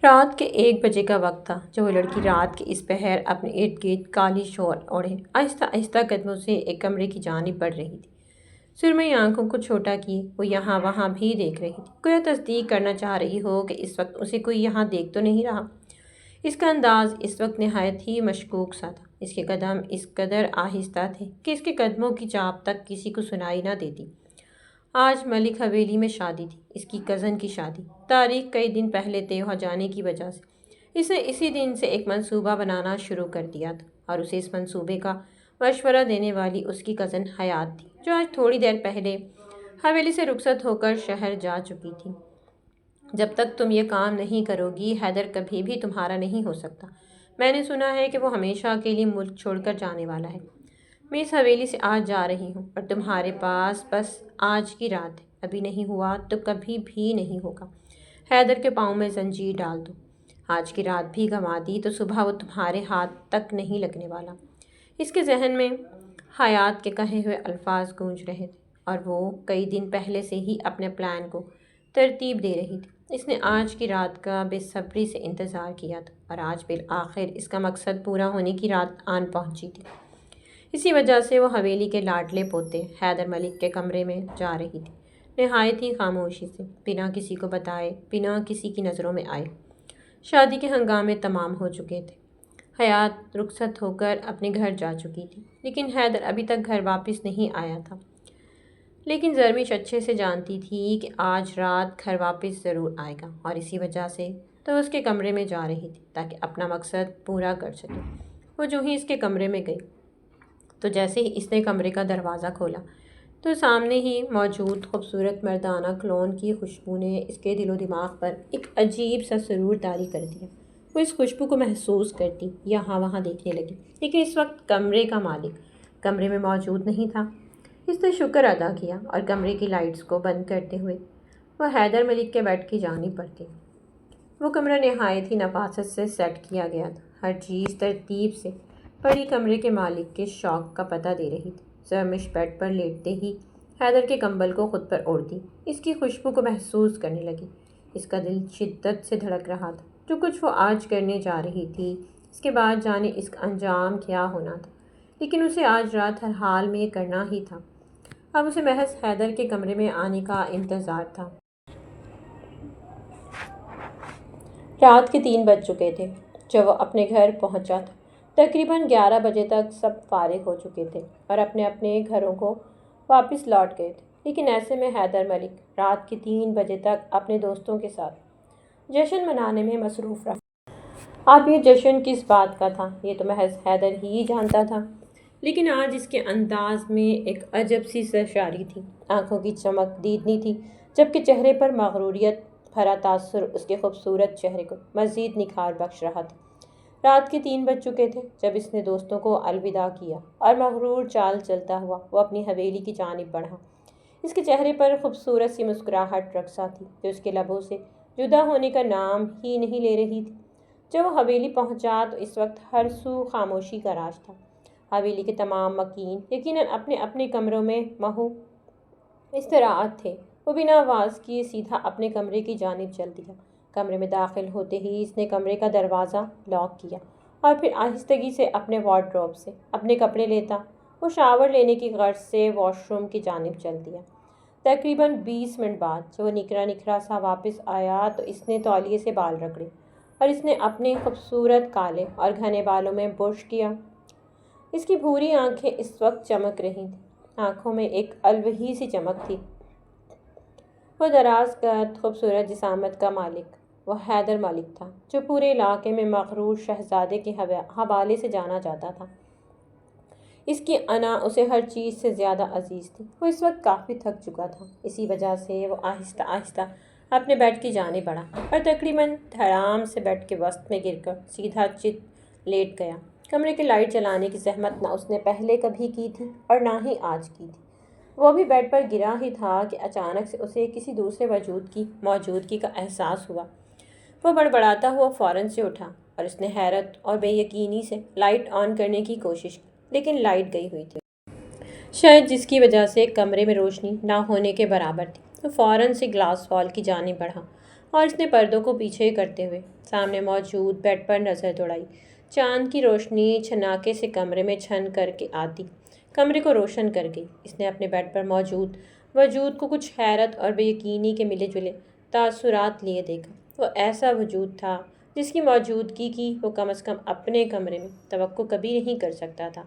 رات کے 1 بجے کا وقت تھا جب وہ لڑکی رات کے اس پہر اپنے ارد گرد کالی شال اوڑھے آہستہ آہستہ قدموں سے ایک کمرے کی جانب بڑھ رہی تھی۔ سرمئی آنکھوں کو چھوٹا کیے وہ یہاں وہاں بھی دیکھ رہی تھی، گویا تصدیق کرنا چاہ رہی ہو کہ اس وقت اسے کوئی یہاں دیکھ تو نہیں رہا۔ اس کا انداز اس وقت نہایت ہی مشکوک سا تھا۔ اس کے قدم اس قدر آہستہ تھے کہ اس کے قدموں کی چاپ تک کسی کو سنائی نہ دیتی۔ آج ملک حویلی میں شادی تھی، اس کی کزن کی شادی۔ تاریخ کئی دن پہلے طے ہو جانے کی وجہ سے اس نے اسی دن سے ایک منصوبہ بنانا شروع کر دیا تھا، اور اسے اس منصوبے کا مشورہ دینے والی اس کی کزن حیات تھی، جو آج تھوڑی دیر پہلے حویلی سے رخصت ہو کر شہر جا چکی تھی۔ جب تک تم یہ کام نہیں کرو گی، حیدر کبھی بھی تمہارا نہیں ہو سکتا۔ میں نے سنا ہے کہ وہ ہمیشہ کے لیے ملک چھوڑ کر جانے والا ہے۔ میں اس حویلی سے آج جا رہی ہوں اور تمہارے پاس بس آج کی رات ہے۔ ابھی نہیں ہوا تو کبھی بھی نہیں ہوگا۔ حیدر کے پاؤں میں زنجیر ڈال دو۔ آج کی رات بھی گنوا دی تو صبح وہ تمہارے ہاتھ تک نہیں لگنے والا۔ اس کے ذہن میں حیات کے کہے ہوئے الفاظ گونج رہے تھے، اور وہ کئی دن پہلے سے ہی اپنے پلان کو ترتیب دے رہی تھی۔ اس نے آج کی رات کا بے صبری سے انتظار کیا تھا، اور آج بالآخر اس کا مقصد پورا ہونے کی رات آن پہنچی تھی۔ اسی وجہ سے وہ حویلی کے لاڈلے پوتے حیدر ملک کے کمرے میں جا رہی تھی، نہایت ہی خاموشی سے، بنا کسی کو بتائے، بنا کسی کی نظروں میں آئے۔ شادی کے ہنگامے تمام ہو چکے تھے۔ حیات رخصت ہو کر اپنے گھر جا چکی تھی، لیکن حیدر ابھی تک گھر واپس نہیں آیا تھا۔ لیکن زرمش اچھے سے جانتی تھی کہ آج رات گھر واپس ضرور آئے گا، اور اسی وجہ سے تو اس کے کمرے میں جا رہی تھی تاکہ اپنا مقصد پورا کر سکے۔ وہ جو ہی اس کے کمرے میں گئی تو جیسے ہی اس نے کمرے کا دروازہ کھولا تو سامنے ہی موجود خوبصورت مردانہ کلون کی خوشبو نے اس کے دل و دماغ پر ایک عجیب سا سرور طاری کر دیا۔ وہ اس خوشبو کو محسوس کرتی یہاں وہاں دیکھنے لگی، لیکن اس وقت کمرے کا مالک کمرے میں موجود نہیں تھا۔ اس نے شکر ادا کیا اور کمرے کی لائٹس کو بند کرتے ہوئے وہ حیدر ملک کے بیڈ کی جانب بڑھ گئی۔ وہ کمرہ نہایت ہی نفاست سے سیٹ کیا گیا تھا، ہر چیز ترتیب سے پڑی کمرے کے مالک کے شوق کا پتہ دے رہی تھی۔ زرمش بیڈ پر لیٹتے ہی حیدر کے کمبل کو خود پر اوڑھ دی، اس کی خوشبو کو محسوس کرنے لگی۔ اس کا دل شدت سے دھڑک رہا تھا۔ جو کچھ وہ آج کرنے جا رہی تھی، اس کے بعد جانے اس کا انجام کیا ہونا تھا، لیکن اسے آج رات ہر حال میں یہ کرنا ہی تھا۔ اب اسے محض حیدر کے کمرے میں آنے کا انتظار تھا۔ رات کے 3 بج چکے تھے جب وہ اپنے گھر پہنچا تھا۔ تقریباً 11 بجے تک سب فارغ ہو چکے تھے اور اپنے اپنے گھروں کو واپس لوٹ گئے تھے، لیکن ایسے میں حیدر ملک رات کے 3 بجے تک اپنے دوستوں کے ساتھ جشن منانے میں مصروف رہا۔ اب یہ جشن کس بات کا تھا، یہ تو محض حیدر ہی جانتا تھا، لیکن آج اس کے انداز میں ایک عجب سی سرشاری تھی۔ آنکھوں کی چمک دیدنی تھی، جبکہ چہرے پر مغروریت بھرا تاثر اس کے خوبصورت چہرے کو مزید نکھار بخش رہا تھا۔ رات کے 3 بج چکے تھے جب اس نے دوستوں کو الوداع کیا اور مغرور چال چلتا ہوا وہ اپنی حویلی کی جانب بڑھا۔ اس کے چہرے پر خوبصورت سی مسکراہٹ رقصہ تھی، جو اس کے لبوں سے جدا ہونے کا نام ہی نہیں لے رہی تھی۔ جب وہ حویلی پہنچا تو اس وقت ہر سو خاموشی کا راج تھا۔ حویلی کے تمام مکین یقیناً اپنے اپنے کمروں میں محو استراحت تھے۔ وہ بنا آواز کیے سیدھا اپنے کمرے کی جانب چل دیا۔ کمرے میں داخل ہوتے ہی اس نے کمرے کا دروازہ لاک کیا اور پھر آہستگی سے اپنے وارڈروب سے اپنے کپڑے لیتا وہ شاور لینے کی غرض سے واش روم کی جانب چل دیا۔ تقریباً 20 منٹ بعد جب وہ نکھرا نکھرا سا واپس آیا تو اس نے تولیے سے بال رگڑے اور اس نے اپنے خوبصورت کالے اور گھنے بالوں میں برش کیا۔ اس کی بھوری آنکھیں اس وقت چمک رہی تھیں، آنکھوں میں ایک الوہی سی چمک تھی۔ وہ دراز قد خوبصورت جسامت کا مالک وہ حیدر ملک تھا، جو پورے علاقے میں مغرور شہزادے کے حوالے سے جانا جاتا تھا۔ اس کی انا اسے ہر چیز سے زیادہ عزیز تھی۔ وہ اس وقت کافی تھک چکا تھا، اسی وجہ سے وہ آہستہ آہستہ اپنے بیڈ کی جانب بڑھا اور تقریباً دھڑام سے بیڈ کے وسط میں گر کر سیدھا چت لیٹ گیا۔ کمرے کی لائٹ جلانے کی زحمت نہ اس نے پہلے کبھی کی تھی اور نہ ہی آج کی تھی۔ وہ بھی بیڈ پر گرا ہی تھا کہ اچانک سے اسے کسی دوسرے وجود کی موجودگی کا احساس ہوا۔ وہ بڑبڑاتا ہوا فوراً سے اٹھا اور اس نے حیرت اور بے یقینی سے لائٹ آن کرنے کی کوشش کی، لیکن لائٹ گئی ہوئی تھی، شاید جس کی وجہ سے کمرے میں روشنی نہ ہونے کے برابر تھی۔ وہ فوراً سے گلاس وال کی جانب بڑھا اور اس نے پردوں کو پیچھے کرتے ہوئے سامنے موجود بیڈ پر نظر دوڑائی۔ چاند کی روشنی چھناکے سے کمرے میں چھن کر کے آتی کمرے کو روشن کر گئی۔ اس نے اپنے بیڈ پر موجود وجود کو کچھ حیرت اور بے یقینی کے ملے جلے تاثرات لیے دیکھا۔ وہ ایسا وجود تھا جس کی موجودگی کی وہ کم از کم اپنے کمرے میں توقع کبھی نہیں کر سکتا تھا۔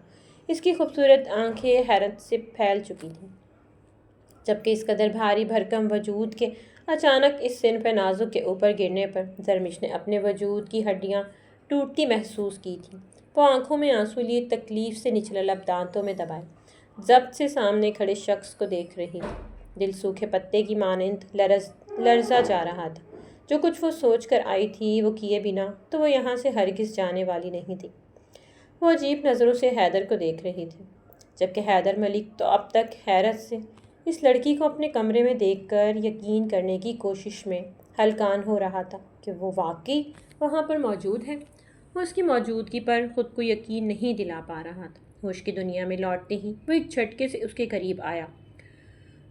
اس کی خوبصورت آنکھیں حیرت سے پھیل چکی تھیں، جبکہ اس قدر بھاری بھرکم وجود کے اچانک اس صنف نازک کے اوپر گرنے پر زرمش نے اپنے وجود کی ہڈیاں ٹوٹتی محسوس کی تھیں۔ وہ آنکھوں میں آنسو لیے تکلیف سے نچلا لب دانتوں میں دبائے ضبط سے سامنے کھڑے شخص کو دیکھ رہی تھی۔ دل سوکھے پتے کی مانند لرزا جا رہا تھا۔ جو کچھ وہ سوچ کر آئی تھی وہ کیے بنا تو وہ یہاں سے ہرگز جانے والی نہیں تھی۔ وہ عجیب نظروں سے حیدر کو دیکھ رہی تھی، جبکہ حیدر ملک تو اب تک حیرت سے اس لڑکی کو اپنے کمرے میں دیکھ کر یقین کرنے کی کوشش میں ہلکان ہو رہا تھا کہ وہ واقعی وہاں پر موجود ہے۔ وہ اس کی موجودگی پر خود کو یقین نہیں دلا پا رہا تھا۔ ہوش کی دنیا میں لوٹتے ہی وہ ایک جھٹکے سے اس کے قریب آیا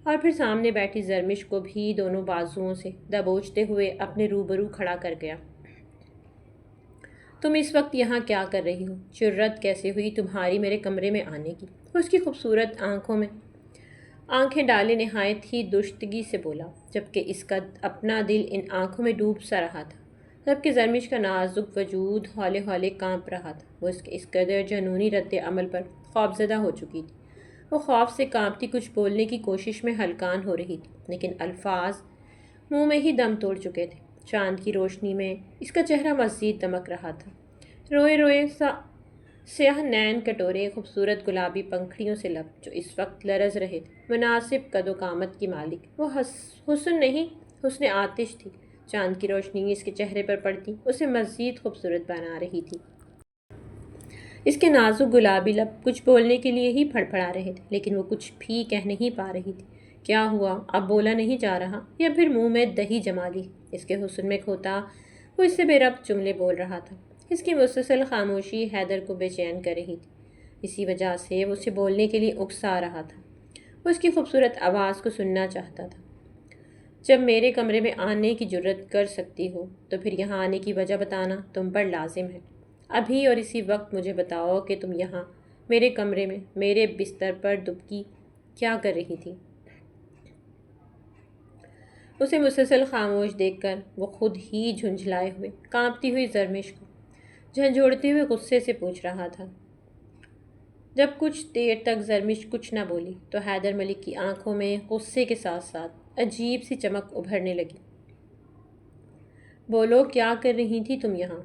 اور پھر سامنے بیٹھی زرمش کو بھی دونوں بازوؤں سے دبوچتے ہوئے اپنے روبرو کھڑا کر گیا۔ تم اس وقت یہاں کیا کر رہی ہو؟ جرأت کیسے ہوئی تمہاری میرے کمرے میں آنے کی؟ وہ اس کی خوبصورت آنکھوں میں آنکھیں ڈالے نہایت ہی درستگی سے بولا، جبکہ اس کا اپنا دل ان آنکھوں میں ڈوب سا رہا تھا۔ جبکہ زرمش کا نازک وجود ہولے ہولے کانپ رہا تھا۔ وہ اس کے اس قدر جنونی رد عمل پر خوفزدہ ہو چکی تھی۔ وہ خوف سے کانپتی کچھ بولنے کی کوشش میں ہلکان ہو رہی تھی، لیکن الفاظ منہ میں ہی دم توڑ چکے تھے۔ چاند کی روشنی میں اس کا چہرہ مزید دمک رہا تھا۔ روئے روئے سیاہ نین کٹورے، خوبصورت گلابی پنکھڑیوں سے لب جو اس وقت لرز رہے تھے، مناسب قد و قامت کی مالک۔ وہ حسن نہیں، حسن آتش تھی۔ چاند کی روشنی اس کے چہرے پر پڑتی اسے مزید خوبصورت بنا رہی تھی۔ اس کے نازک گلابی لب کچھ بولنے کے لیے ہی پھڑپڑا رہے تھے، لیکن وہ کچھ بھی کہہ نہیں پا رہی تھی۔ کیا ہوا؟ اب بولا نہیں جا رہا یا پھر منہ میں دہی جما لی؟ اس کے حسن میں کھوتا وہ اس سے بے ربط جملے بول رہا تھا۔ اس کی مسلسل خاموشی حیدر کو بے چین کر رہی تھی۔ اسی وجہ سے وہ اسے بولنے کے لیے اکسا رہا تھا۔ وہ اس کی خوبصورت آواز کو سننا چاہتا تھا۔ جب میرے کمرے میں آنے کی جرأت کر سکتی ہو تو پھر یہاں آنے کی وجہ بتانا تم پر لازم ہے۔ ابھی اور اسی وقت مجھے بتاؤ کہ تم یہاں میرے کمرے میں میرے بستر پر دبکی کیا کر رہی تھی؟ اسے مسلسل خاموش دیکھ کر وہ خود ہی جھنجھلائے ہوئے کانپتی ہوئی زرمش کو جھنجھوڑتے ہوئے غصے سے پوچھ رہا تھا۔ جب کچھ دیر تک زرمش کچھ نہ بولی تو حیدر ملک کی آنکھوں میں غصے کے ساتھ ساتھ عجیب سی چمک ابھرنے لگی۔ بولو، کیا کر رہی تھی تم یہاں؟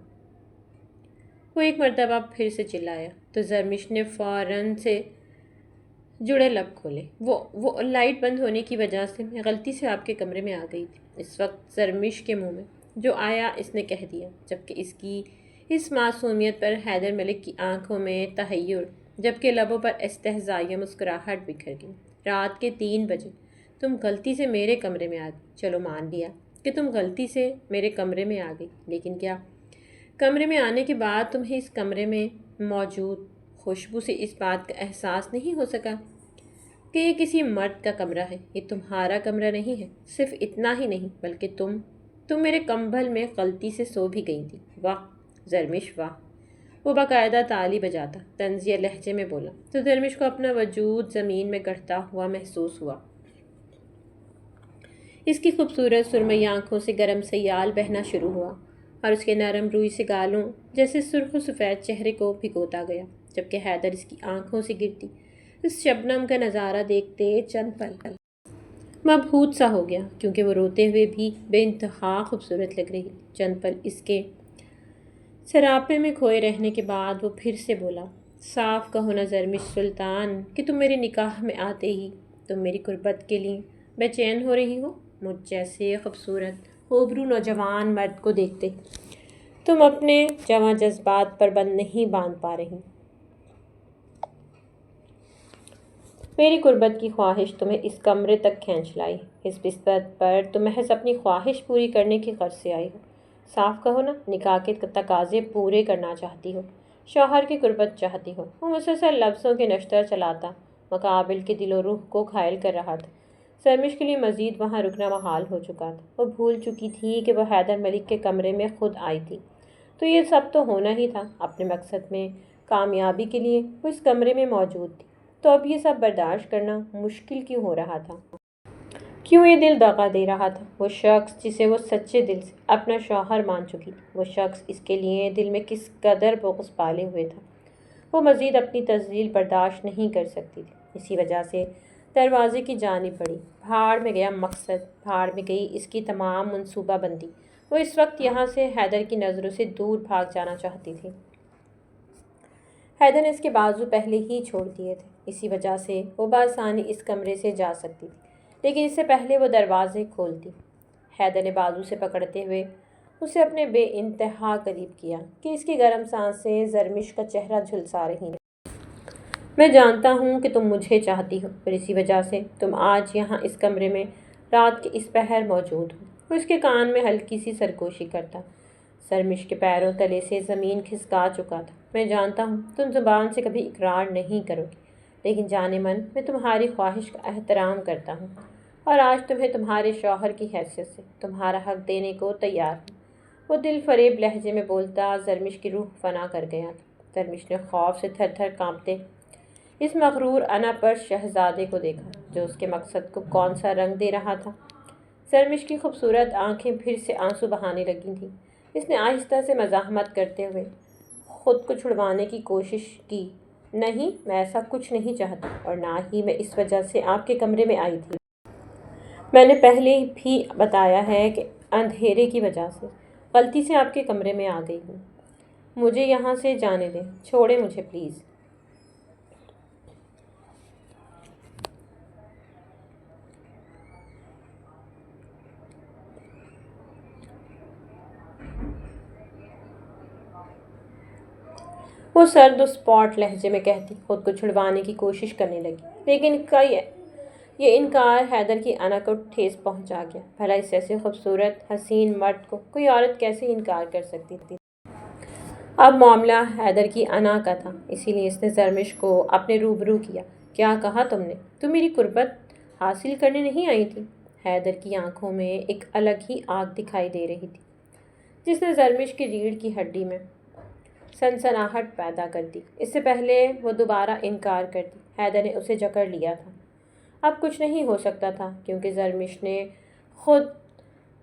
وہ ایک مرتبہ پھر سے چلایا تو زرمش نے فوراً سے جڑے لب کھولے۔ وہ لائٹ بند ہونے کی وجہ سے میں غلطی سے آپ کے کمرے میں آ گئی تھی۔ اس وقت زرمش کے منہ میں جو آیا اس نے کہہ دیا، جبکہ اس کی اس معصومیت پر حیدر ملک کی آنکھوں میں تحیر جبکہ لبوں پر استہزائیہ مسکراہٹ بکھر گئی۔ رات کے 3 بجے تم غلطی سے میرے کمرے میں آ گئی۔ چلو مان لیا کہ تم غلطی سے میرے کمرے میں آ گئی، لیکن کیا کمرے میں آنے کے بعد تمہیں اس کمرے میں موجود خوشبو سے اس بات کا احساس نہیں ہو سکا کہ یہ کسی مرد کا کمرہ ہے؟ یہ تمہارا کمرہ نہیں ہے۔ صرف اتنا ہی نہیں بلکہ تم میرے کمبل میں غلطی سے سو بھی گئی تھی۔ واہ زرمش واہ! وہ باقاعدہ تالی بجاتا طنزیہ لہجے میں بولا تو زرمش کو اپنا وجود زمین میں گڑھتا ہوا محسوس ہوا۔ اس کی خوبصورت سرمئی آنکھوں سے گرم سیال بہنا شروع ہوا اور اس کے نرم روئی سے گالوں جیسے سرخ و سفید چہرے کو بھگوتا گیا، جبکہ حیدر اس کی آنکھوں سے گرتی اس شبنم کا نظارہ دیکھتے چند پل مبہوت سا ہو گیا، کیونکہ وہ روتے ہوئے بھی بے انتہا خوبصورت لگ رہی۔ چند پل اس کے سراپے میں کھوئے رہنے کے بعد وہ پھر سے بولا، صاف کہو نا زرمش سلطان کہ تم میرے نکاح میں آتے ہی تم میری قربت کے لیے بے چین ہو رہی ہو؟ مجھ جیسے خوبصورت خوبرو نوجوان مرد کو دیکھتے تم اپنے جواں جذبات پر بند نہیں باندھ پا رہی۔ میری قربت کی خواہش تمہیں اس کمرے تک کھینچ لائی۔ اس بستر پر تم محض اپنی خواہش پوری کرنے کی غرض سے آئی ہو۔ صاف کہو نا، نکاح کے تقاضے پورے کرنا چاہتی ہو، شوہر کی قربت چاہتی ہو۔ وہ مسلسل لفظوں کے نشتر چلاتا مقابل کے دل و روح کو گھائل کر رہا تھا۔ سرمش کے لیے مزید وہاں رکنا محال ہو چکا تھا۔ وہ بھول چکی تھی کہ وہ حیدر ملک کے کمرے میں خود آئی تھی، تو یہ سب تو ہونا ہی تھا۔ اپنے مقصد میں کامیابی کے لیے وہ اس کمرے میں موجود تھی، تو اب یہ سب برداشت کرنا مشکل کیوں ہو رہا تھا؟ کیوں یہ دل دغا دے رہا تھا؟ وہ شخص جسے وہ سچے دل سے اپنا شوہر مان چکی تھی، وہ شخص اس کے لیے دل میں کس قدر بغض پالے ہوئے تھا۔ وہ مزید اپنی تذلیل برداشت نہیں کر سکتی تھی، اسی وجہ سے دروازے کی جانب بڑھی۔ بھاڑ میں گیا مقصد، بھاڑ میں گئی اس کی تمام منصوبہ بندی۔ وہ اس وقت یہاں سے حیدر کی نظروں سے دور بھاگ جانا چاہتی تھی۔ حیدر نے اس کے بازو پہلے ہی چھوڑ دیے تھے، اسی وجہ سے وہ بآسانی اس کمرے سے جا سکتی تھی، لیکن اس سے پہلے وہ دروازے کھولتی۔ حیدر نے بازو سے پکڑتے ہوئے اسے اپنے بے انتہا قریب کیا کہ اس کی گرم سانسیں زرمش کا چہرہ جھلسا رہی ہیں۔ میں جانتا ہوں کہ تم مجھے چاہتی ہو، اور اسی وجہ سے تم آج یہاں اس کمرے میں رات کے اس پہر موجود ہو۔ وہ اس کے کان میں ہلکی سی سرگوشی کرتا۔ سرمش کے پیروں تلے سے زمین کھسکا چکا تھا۔ میں جانتا ہوں تم زبان سے کبھی اقرار نہیں کرو گی، لیکن جانے من میں تمہاری خواہش کا احترام کرتا ہوں، اور آج تمہیں تمہارے شوہر کی حیثیت سے تمہارا حق دینے کو تیار ہوں۔ وہ دل فریب لہجے میں بولتا زرمش کی روح فنا کر گیا تھا۔ زرمش نے خوف سے تھر تھر کانپتے اس مغرور انا پر شہزادے کو دیکھا، جو اس کے مقصد کو کون سا رنگ دے رہا تھا۔ زرمش کی خوبصورت آنکھیں پھر سے آنسو بہانے لگی تھیں۔ اس نے آہستہ سے مزاحمت کرتے ہوئے خود کو چھڑوانے کی کوشش کی۔ نہیں، میں ایسا کچھ نہیں چاہتی، اور نہ ہی میں اس وجہ سے آپ کے کمرے میں آئی تھی۔ میں نے پہلے بھی بتایا ہے کہ اندھیرے کی وجہ سے غلطی سے آپ کے کمرے میں آ گئی ہوں۔ مجھے یہاں سے جانے دیں، چھوڑیں مجھے پلیز۔ وہ سرد و سپاٹ لہجے میں کہتی، خود کو چھڑوانے کی کوشش کرنے لگی، لیکن یہ انکار حیدر کی انا کو ٹھیس پہنچا گیا۔ بھلا اس ایسے خوبصورت حسین مرد کو کوئی عورت کیسے انکار کر سکتی تھی؟ اب معاملہ حیدر کی انا کا تھا، اسی لیے اس نے زرمش کو اپنے روبرو کیا۔ کیا کہا تم نے؟ تم میری قربت حاصل کرنے نہیں آئی تھی؟ حیدر کی آنکھوں میں ایک الگ ہی آگ دکھائی دے رہی تھی، جس نے زرمش کی ریڑھ کی ہڈی میں سنسناہٹ پیدا کر دی۔ اس سے پہلے وہ دوبارہ انکار کرتی، حیدر نے اسے جکڑ لیا تھا۔ اب کچھ نہیں ہو سکتا تھا، کیونکہ زرمش نے خود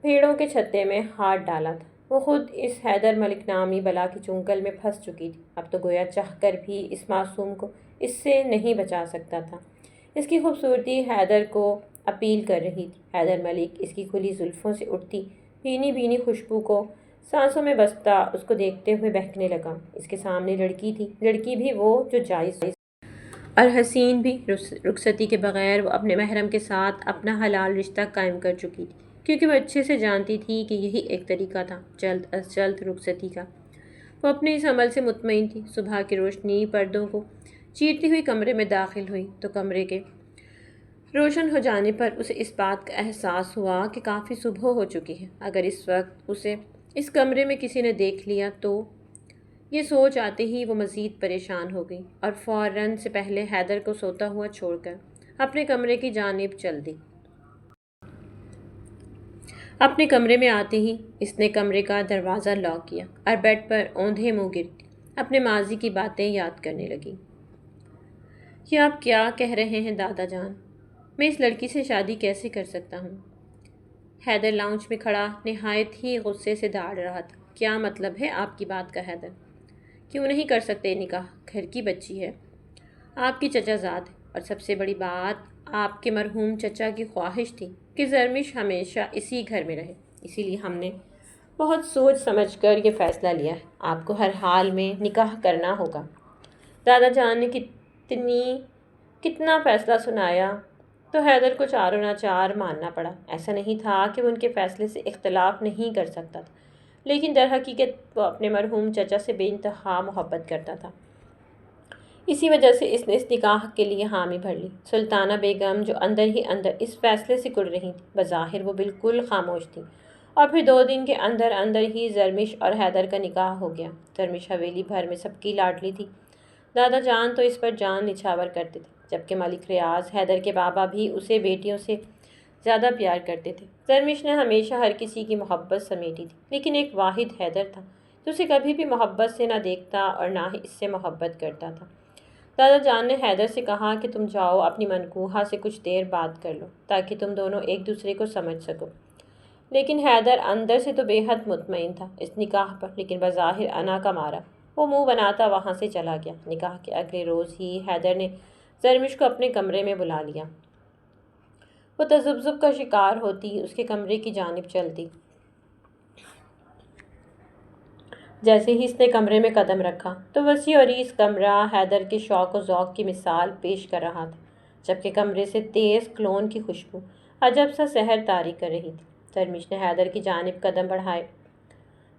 بھیڑوں کے چھتے میں ہاتھ ڈالا تھا۔ وہ خود اس حیدر ملک نامی بلا کی چنگل میں پھنس چکی تھی۔ اب تو گویا چاہ کر بھی اس معصوم کو اس سے نہیں بچا سکتا تھا۔ اس کی خوبصورتی حیدر کو اپیل کر رہی تھی۔ حیدر ملک اس کی کھلی زلفوں سے اٹھتی بھینی بھینی خوشبو کو سانسوں میں بستا اس کو دیکھتے ہوئے بہکنے لگا۔ اس کے سامنے لڑکی تھی، لڑکی بھی وہ جو جائز اور حسین بھی۔ رخصتی کے بغیر وہ اپنے محرم کے ساتھ اپنا حلال رشتہ قائم کر چکی تھی، کیونکہ وہ اچھے سے جانتی تھی کہ یہی ایک طریقہ تھا جلد از جلد رخصتی کا۔ وہ اپنے اس عمل سے مطمئن تھی۔ صبح کی روشنی پردوں کو چیرتی ہوئی کمرے میں داخل ہوئی تو کمرے کے روشن ہو جانے پر اسے اس بات کا احساس ہوا کہ کافی صبح ہو چکی ہے۔ اگر اس وقت اسے اس کمرے میں کسی نے دیکھ لیا تو یہ سوچ آتے ہی وہ مزید پریشان ہو گئی، اور فوراً سے پہلے حیدر کو سوتا ہوا چھوڑ کر اپنے کمرے کی جانب چل دی۔ اپنے کمرے میں آتے ہی اس نے کمرے کا دروازہ لاک کیا اور بیڈ پر اوندھے منہ گرتی اپنے ماضی کی باتیں یاد کرنے لگی۔ یہ آپ کیا کہہ رہے ہیں دادا جان؟ میں اس لڑکی سے شادی کیسے کر سکتا ہوں؟ حیدر لاؤنج میں کھڑا نہایت ہی غصے سے داڑ رہا تھا۔ کیا مطلب ہے آپ کی بات کا حیدر؟ کیوں نہیں کر سکتے نکاح؟ گھر کی بچی ہے، آپ کی چچا زاد ہے، اور سب سے بڑی بات آپ کے مرحوم چچا کی خواہش تھی کہ زرمش ہمیشہ اسی گھر میں رہے۔ اسی لیے ہم نے بہت سوچ سمجھ کر یہ فیصلہ لیا ہے، آپ کو ہر حال میں نکاح کرنا ہوگا۔ دادا جان نے کتنا فیصلہ سنایا تو حیدر کو چاروں ناچار ماننا پڑا۔ ایسا نہیں تھا کہ وہ ان کے فیصلے سے اختلاف نہیں کر سکتا تھا، لیکن در حقیقت وہ اپنے مرحوم چچا سے بے انتہا محبت کرتا تھا۔ اسی وجہ سے اس نے اس نکاح کے لیے حامی بھر لی۔ سلطانہ بیگم جو اندر ہی اندر اس فیصلے سے کڑ رہی تھی، بظاہر وہ بالکل خاموش تھی، اور پھر 2 دن کے اندر اندر ہی زرمش اور حیدر کا نکاح ہو گیا۔ زرمش حویلی بھر میں سب کی لاڈلی تھی۔ دادا جان تو اس پر جان نچھاور کرتے تھے، جبکہ ملک ریاض حیدر کے بابا بھی اسے بیٹیوں سے زیادہ پیار کرتے تھے۔ زرمش نے ہمیشہ ہر کسی کی محبت سمیٹی تھی، لیکن ایک واحد حیدر تھا جو اسے کبھی بھی محبت سے نہ دیکھتا اور نہ ہی اس سے محبت کرتا تھا۔ دادا جان نے حیدر سے کہا کہ تم جاؤ اپنی منکوحہ سے کچھ دیر بات کر لو تاکہ تم دونوں ایک دوسرے کو سمجھ سکو۔ لیکن حیدر اندر سے تو بے حد مطمئن تھا اس نکاح پر، لیکن بظاہر انا کا مارا وہ منہ بناتا وہاں سے چلا گیا۔ نکاح کے اگلے روز ہی حیدر نے زرمش کو اپنے کمرے میں بلا لیا۔ وہ تذبذب کا شکار ہوتی اس کے کمرے کی جانب چلتی۔ جیسے ہی اس نے کمرے میں قدم رکھا تو وسیع و عریض کمرہ حیدر کے شوق و ذوق کی مثال پیش کر رہا تھا، جبکہ کمرے سے تیز کلون کی خوشبو عجب سا سحر طاری کر رہی تھی۔ زرمش نے حیدر کی جانب قدم بڑھائے۔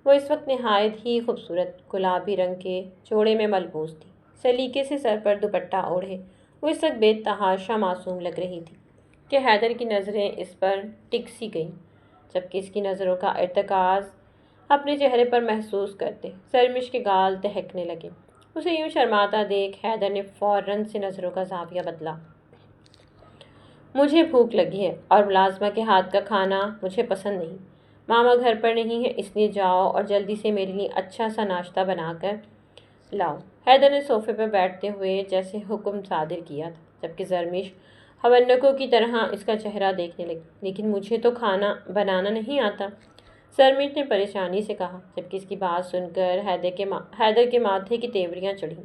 وہ اس وقت نہایت ہی خوبصورت گلابی رنگ کے جوڑے میں ملبوس تھی، سلیقے سے سر پر دوپٹہ اوڑھے وہ اس وقت بے تحاشا معصوم لگ رہی تھی کہ حیدر کی نظریں اس پر ٹک سی گئیں، جبکہ اس کی نظروں کا ارتکاز اپنے چہرے پر محسوس کرتے زرمش کے گال دہکنے لگے۔ اسے یوں شرماتا دیکھ حیدر نے فوراً سے نظروں کا زاویہ بدلا۔ مجھے بھوک لگی ہے اور ملازمہ کے ہاتھ کا کھانا مجھے پسند نہیں۔ ماما گھر پر نہیں ہے، اس لیے جاؤ اور جلدی سے میرے لیے اچھا سا ناشتہ بنا کر لاؤ۔ حیدر نے صوفے پر بیٹھتے ہوئے جیسے حکم صادر کیا تھا، جبکہ زرمش حونکوں کی طرح اس کا چہرہ دیکھنے لگی۔ لیکن مجھے تو کھانا بنانا نہیں آتا، زرمش نے پریشانی سے کہا، جبکہ اس کی بات سن کر حیدر کے ماتھے کی تیوریاں چڑھیں۔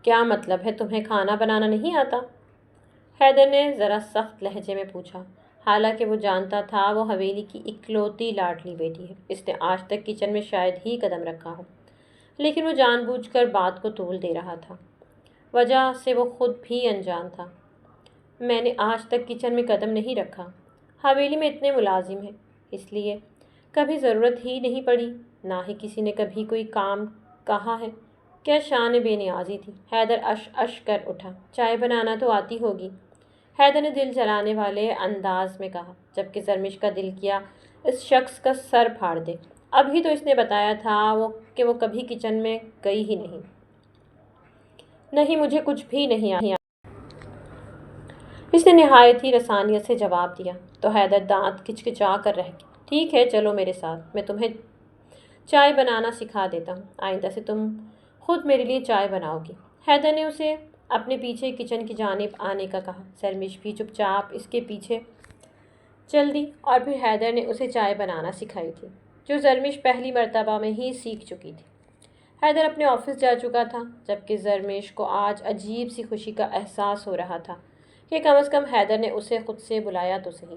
کیا مطلب ہے تمہیں کھانا بنانا نہیں آتا؟ حیدر نے ذرا سخت لہجے میں پوچھا، حالانکہ وہ جانتا تھا وہ حویلی کی اکلوتی لاڈلی بیٹی ہے، اس نے آج تک کچن میں شاید ہی قدم رکھا ہو، لیکن وہ جان بوجھ کر بات کو طول دے رہا تھا۔ وجہ سے وہ خود بھی انجان تھا۔ میں نے آج تک کچن میں قدم نہیں رکھا، حویلی میں اتنے ملازم ہیں، اس لیے کبھی ضرورت ہی نہیں پڑی، نہ ہی کسی نے کبھی کوئی کام کہا ہے۔ کیا شان بے نیازی تھی! حیدر اش اش کر اٹھا۔ چائے بنانا تو آتی ہوگی، حیدر نے دل جلانے والے انداز میں کہا، جبکہ زرمش کا دل کیا اس شخص کا سر پھاڑ دے۔ ابھی تو اس نے بتایا تھا کہ وہ کبھی کچن میں گئی ہی نہیں۔ نہیں، مجھے کچھ بھی نہیں آتا، اس نے نہایت ہی رسانیت سے جواب دیا۔ تو حیدر دانت کھچکچا کر رہ گیا۔ ٹھیک ہے، چلو میرے ساتھ، میں تمہیں چائے بنانا سکھا دیتا ہوں، آئندہ سے تم خود میرے لیے چائے بناؤ گی۔ حیدر نے اسے اپنے پیچھے کچن کی جانب آنے کا کہا۔ زرمش بھی چپ چاپ اس کے پیچھے چل دی اور پھر حیدر نے اسے چائے بنانا سکھائی تھی، جو زرمش پہلی مرتبہ میں ہی سیکھ چکی تھی۔ حیدر اپنے آفس جا چکا تھا، جبکہ زرمش کو آج عجیب سی خوشی کا احساس ہو رہا تھا کہ کم از کم حیدر نے اسے خود سے بلایا تو صحیح۔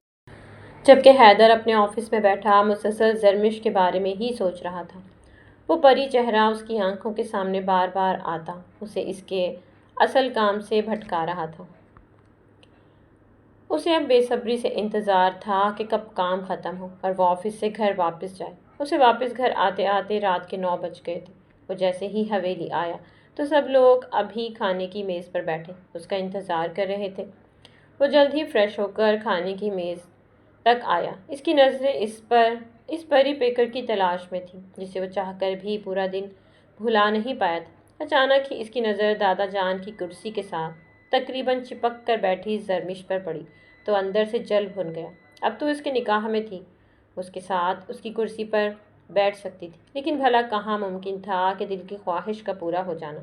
جبکہ حیدر اپنے آفس میں بیٹھا مسلسل زرمش کے بارے میں ہی سوچ رہا تھا۔ وہ پری چہرہ اس کی آنکھوں کے سامنے بار بار آتا اسے اس کے اصل کام سے بھٹکا رہا تھا۔ اسے اب بے صبری سے انتظار تھا کہ کب کام ختم ہو اور وہ آفس سے گھر واپس جائے۔ اسے واپس گھر آتے آتے رات کے 9 بج گئے تھے۔ وہ جیسے ہی حویلی آیا تو سب لوگ ابھی کھانے کی میز پر بیٹھے اس کا انتظار کر رہے تھے۔ وہ جلد ہی فریش ہو کر کھانے کی میز تک آیا۔ اس کی نظریں اس پری پیکر کی تلاش میں تھیں جسے وہ چاہ کر بھی پورا دن بھلا نہیں پایا تھا۔ اچانک ہی اس کی نظر دادا جان کی کرسی کے ساتھ تقریباً چپک کر بیٹھی زرمش پر پڑی تو اندر سے جل بھن گیا۔ اب تو اس کے نکاح میں تھی، اس کے ساتھ اس کی کرسی پر بیٹھ سکتی تھی، لیکن بھلا کہاں ممکن تھا کہ دل کی خواہش کا پورا ہو جانا،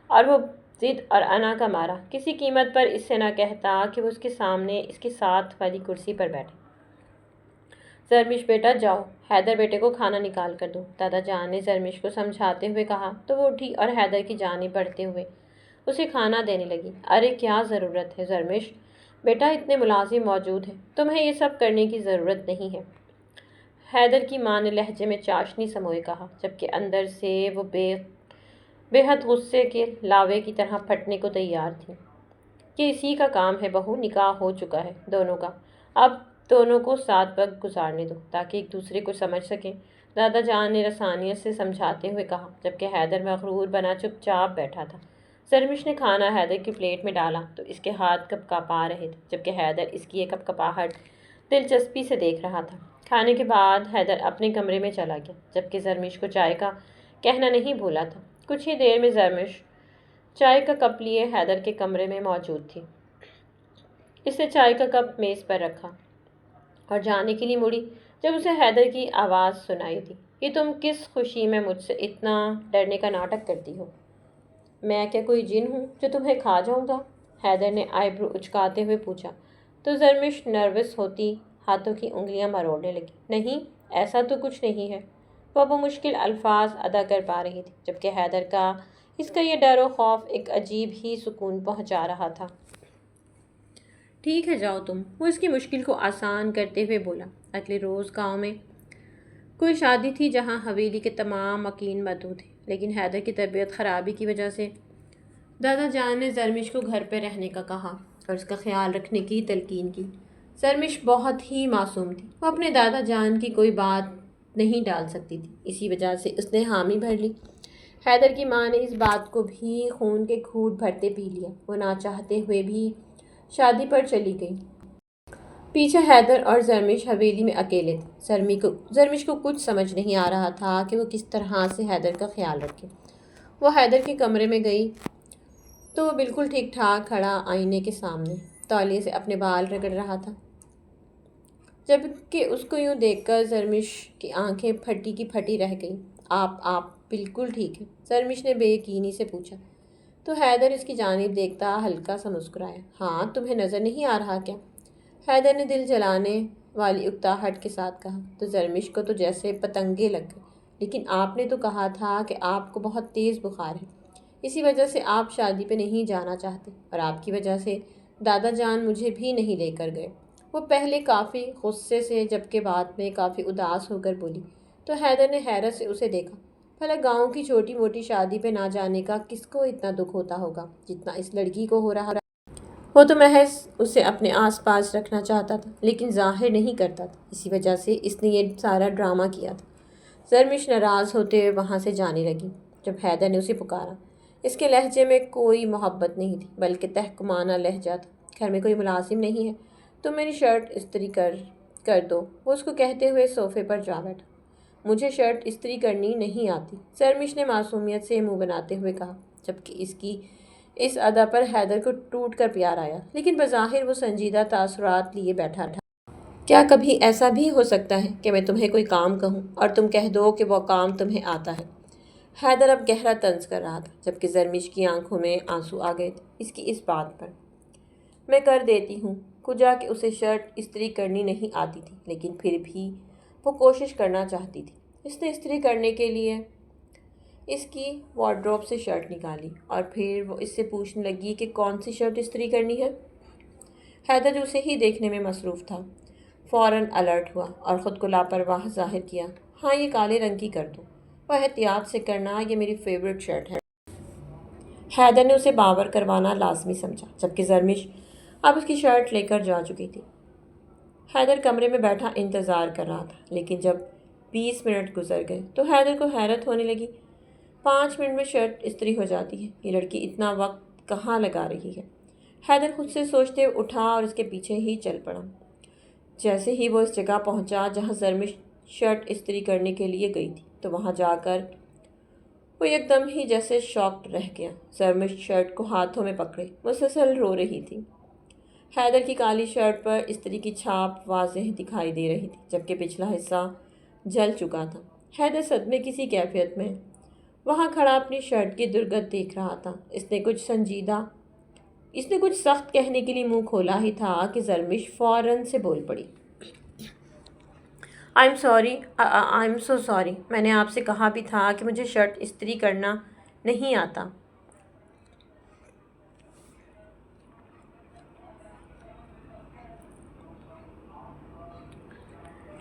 اور وہ ضد اور انا کا مارا کسی قیمت پر اس سے نہ کہتا کہ وہ اس کے سامنے اس کے ساتھ والی کرسی پر بیٹھے۔ زرمش بیٹا جاؤ، حیدر بیٹے کو کھانا نکال کر دو، دادا جان نے زرمش کو سمجھاتے ہوئے کہا تو وہ اٹھی اور حیدر کی جانب بڑھتے ہوئے اسے کھانا دینے لگی۔ ارے کیا ضرورت ہے زرمش بیٹا، اتنے ملازم موجود ہیں، تمہیں یہ سب کرنے کی ضرورت نہیں ہے، حیدر کی ماں نے لہجے میں چاشنی سموئے کہا، جبکہ اندر سے وہ بے حد غصے کے لاوے کی طرح پھٹنے کو تیار تھی کہ اسی کا کام ہے بہو، نکاح ہو چکا ہے دونوں کا، اب دونوں کو ساتھ وقت گزارنے دو تاکہ ایک دوسرے کو سمجھ سکیں، دادا جان نے رسانیت سے سمجھاتے ہوئے کہا، جبکہ حیدر مغرور بنا چپ چاپ بیٹھا تھا۔ زرمش نے کھانا حیدر کی پلیٹ میں ڈالا تو اس کے ہاتھ کپکپا رہے تھے، جبکہ حیدر اس کی یہ کپکپاہٹ دلچسپی سے دیکھ رہا تھا۔ کھانے کے بعد حیدر اپنے کمرے میں چلا گیا، جبکہ زرمش کو چائے کا کہنا نہیں بھولا تھا۔ کچھ ہی دیر میں زرمش چائے کا کپ لیے حیدر کے کمرے میں موجود تھی۔ اس نے چائے کا کپ میز پر رکھا اور جانے کے لیے مڑی جب اسے حیدر کی آواز سنائی دی، یہ تم کس خوشی میں مجھ سے اتنا ڈرنے کا ناٹک کرتی ہو؟ میں کیا کوئی جن ہوں جو تمہیں کھا جاؤں گا؟ حیدر نے آئی برو اچکاتے ہوئے پوچھا تو زرمش نروس ہوتی ہاتھوں کی انگلیاں مروڑنے لگی۔ نہیں، ایسا تو کچھ نہیں ہے۔ وہ مشکل الفاظ ادا کر پا رہی تھی جبکہ حیدر کا اس کا یہ ڈر و خوف ایک عجیب ہی سکون پہنچا رہا تھا۔ ٹھیک ہے جاؤ تم، وہ اس کی مشکل کو آسان کرتے ہوئے بولا۔ اگلے روز گاؤں میں کوئی شادی تھی جہاں حویلی کے تمام مکین مدعو تھے، لیکن حیدر کی طبیعت خرابی کی وجہ سے دادا جان نے زرمش کو گھر پہ رہنے کا کہا اور اس کا خیال رکھنے کی تلقین کی۔ زرمش بہت ہی معصوم تھی، وہ اپنے دادا جان کی کوئی بات نہیں ڈال سکتی تھی، اسی وجہ سے اس نے حامی بھر لی۔ حیدر کی ماں نے اس بات کو بھی خون کے گھونٹ بھرتے پی لیا، وہ نہ چاہتے ہوئے بھی شادی پر چلی گئی۔ پیچھے حیدر اور زرمش حویلی میں اکیلے تھے۔ زرمش کو کچھ سمجھ نہیں آ رہا تھا کہ وہ کس طرح سے حیدر کا خیال رکھے۔ وہ حیدر کے کمرے میں گئی تو وہ بالکل ٹھیک ٹھاک کھڑا آئینے کے سامنے تولیے سے اپنے بال رگڑ رہا تھا، جبکہ اس کو یوں دیکھ کر زرمش کی آنکھیں پھٹی کی پھٹی رہ گئیں۔ آپ بالکل ٹھیک ہے؟ زرمش نے بے یقینی سے پوچھا تو حیدر اس کی جانب دیکھتا ہلکا سا مسکرایا۔ ہاں، تمہیں نظر نہیں آ رہا کیا؟ حیدر نے دل جلانے والی اکتاہٹ کے ساتھ کہا تو زرمش کو تو جیسے پتنگے لگ گئے۔ لیکن آپ نے تو کہا تھا کہ آپ کو بہت تیز بخار ہے، اسی وجہ سے آپ شادی پہ نہیں جانا چاہتے، اور آپ کی وجہ سے دادا جان مجھے بھی نہیں لے کر گئے۔ وہ پہلے کافی غصے سے جبکہ بعد میں کافی اداس ہو کر بولی تو حیدر نے حیرت سے اسے دیکھا۔ بھلا گاؤں کی چھوٹی موٹی شادی پہ نہ جانے کا کس کو اتنا دکھ ہوتا ہوگا جتنا اس لڑکی کو ہو رہا؟ وہ تو محض اسے اپنے آس پاس رکھنا چاہتا تھا لیکن ظاہر نہیں کرتا تھا، اسی وجہ سے اس نے یہ سارا ڈرامہ کیا تھا۔ زرمش ناراض ہوتے ہوئے وہاں سے جانے لگی جب حیدر نے اسے پکارا۔ اس کے لہجے میں کوئی محبت نہیں تھی بلکہ تحکمانہ لہجہ تھا۔ گھر میں کوئی ملازم نہیں ہے؟ تم میری شرٹ استری کر دو، وہ اس کو کہتے ہوئے صوفے پر جا بیٹھا۔ مجھے شرٹ استری کرنی نہیں آتی، زرمش نے معصومیت سے منہ بناتے ہوئے کہا، جبکہ اس کی اس ادا پر حیدر کو ٹوٹ کر پیار آیا، لیکن بظاہر وہ سنجیدہ تاثرات لیے بیٹھا تھا۔ کیا کبھی ایسا بھی ہو سکتا ہے کہ میں تمہیں کوئی کام کہوں اور تم کہہ دو کہ وہ کام تمہیں آتا ہے؟ حیدر اب گہرا طنز کر رہا تھا جبکہ زرمش کی آنکھوں میں آنسو آ گئے تھے اس کی اس بات پر۔ میں کر دیتی ہوں، کجا کہ اسے شرٹ استری کرنی نہیں آتی تھی لیکن پھر بھی وہ کوشش کرنا چاہتی تھی۔ اس نے استری کرنے کے لیے اس کی وارڈروب سے شرٹ نکالی اور پھر وہ اس سے پوچھنے لگی کہ کون سی شرٹ استری کرنی ہے۔ حیدر جو اسے ہی دیکھنے میں مصروف تھا فوراً الرٹ ہوا اور خود کو لاپرواہ ظاہر کیا۔ ہاں، یہ کالے رنگ کی کر دو، وہ احتیاط سے کرنا، یہ میری فیورٹ شرٹ ہے۔ حیدر نے اسے باور کروانا لازمی سمجھا جبکہ زرمش اب اس کی شرٹ لے کر جا چکی تھی۔ حیدر کمرے میں بیٹھا انتظار کر رہا تھا لیکن جب 20 منٹ گزر گئے تو حیدر کو حیرت ہونے لگی۔ 5 منٹ میں شرٹ استری ہو جاتی ہے، یہ لڑکی اتنا وقت کہاں لگا رہی ہے؟ حیدر خود سے سوچتے اٹھا اور اس کے پیچھے ہی چل پڑا۔ جیسے ہی وہ اس جگہ پہنچا جہاں زرمش شرٹ استری کرنے کے لیے گئی تھی تو وہاں جا کر وہ ایک دم ہی جیسے شاکڈ رہ گیا۔ زرمش شرٹ کو ہاتھوں میں پکڑے مسلسل رو رہی تھی۔ حیدر کی کالی شرٹ پر استری کی چھاپ واضح دکھائی دے رہی تھی جبکہ پچھلا حصہ جل چکا تھا۔ حیدر صدمے کسی کیفیت میں وہاں کھڑا اپنی شرٹ کی درگت دیکھ رہا تھا۔ اس نے کچھ سخت کہنے کے لیے منہ کھولا ہی تھا کہ زرمش فوراً سے بول پڑی۔ آئی ایم سو سوری، میں نے آپ سے کہا بھی تھا کہ مجھے شرٹ استری کرنا نہیں آتا۔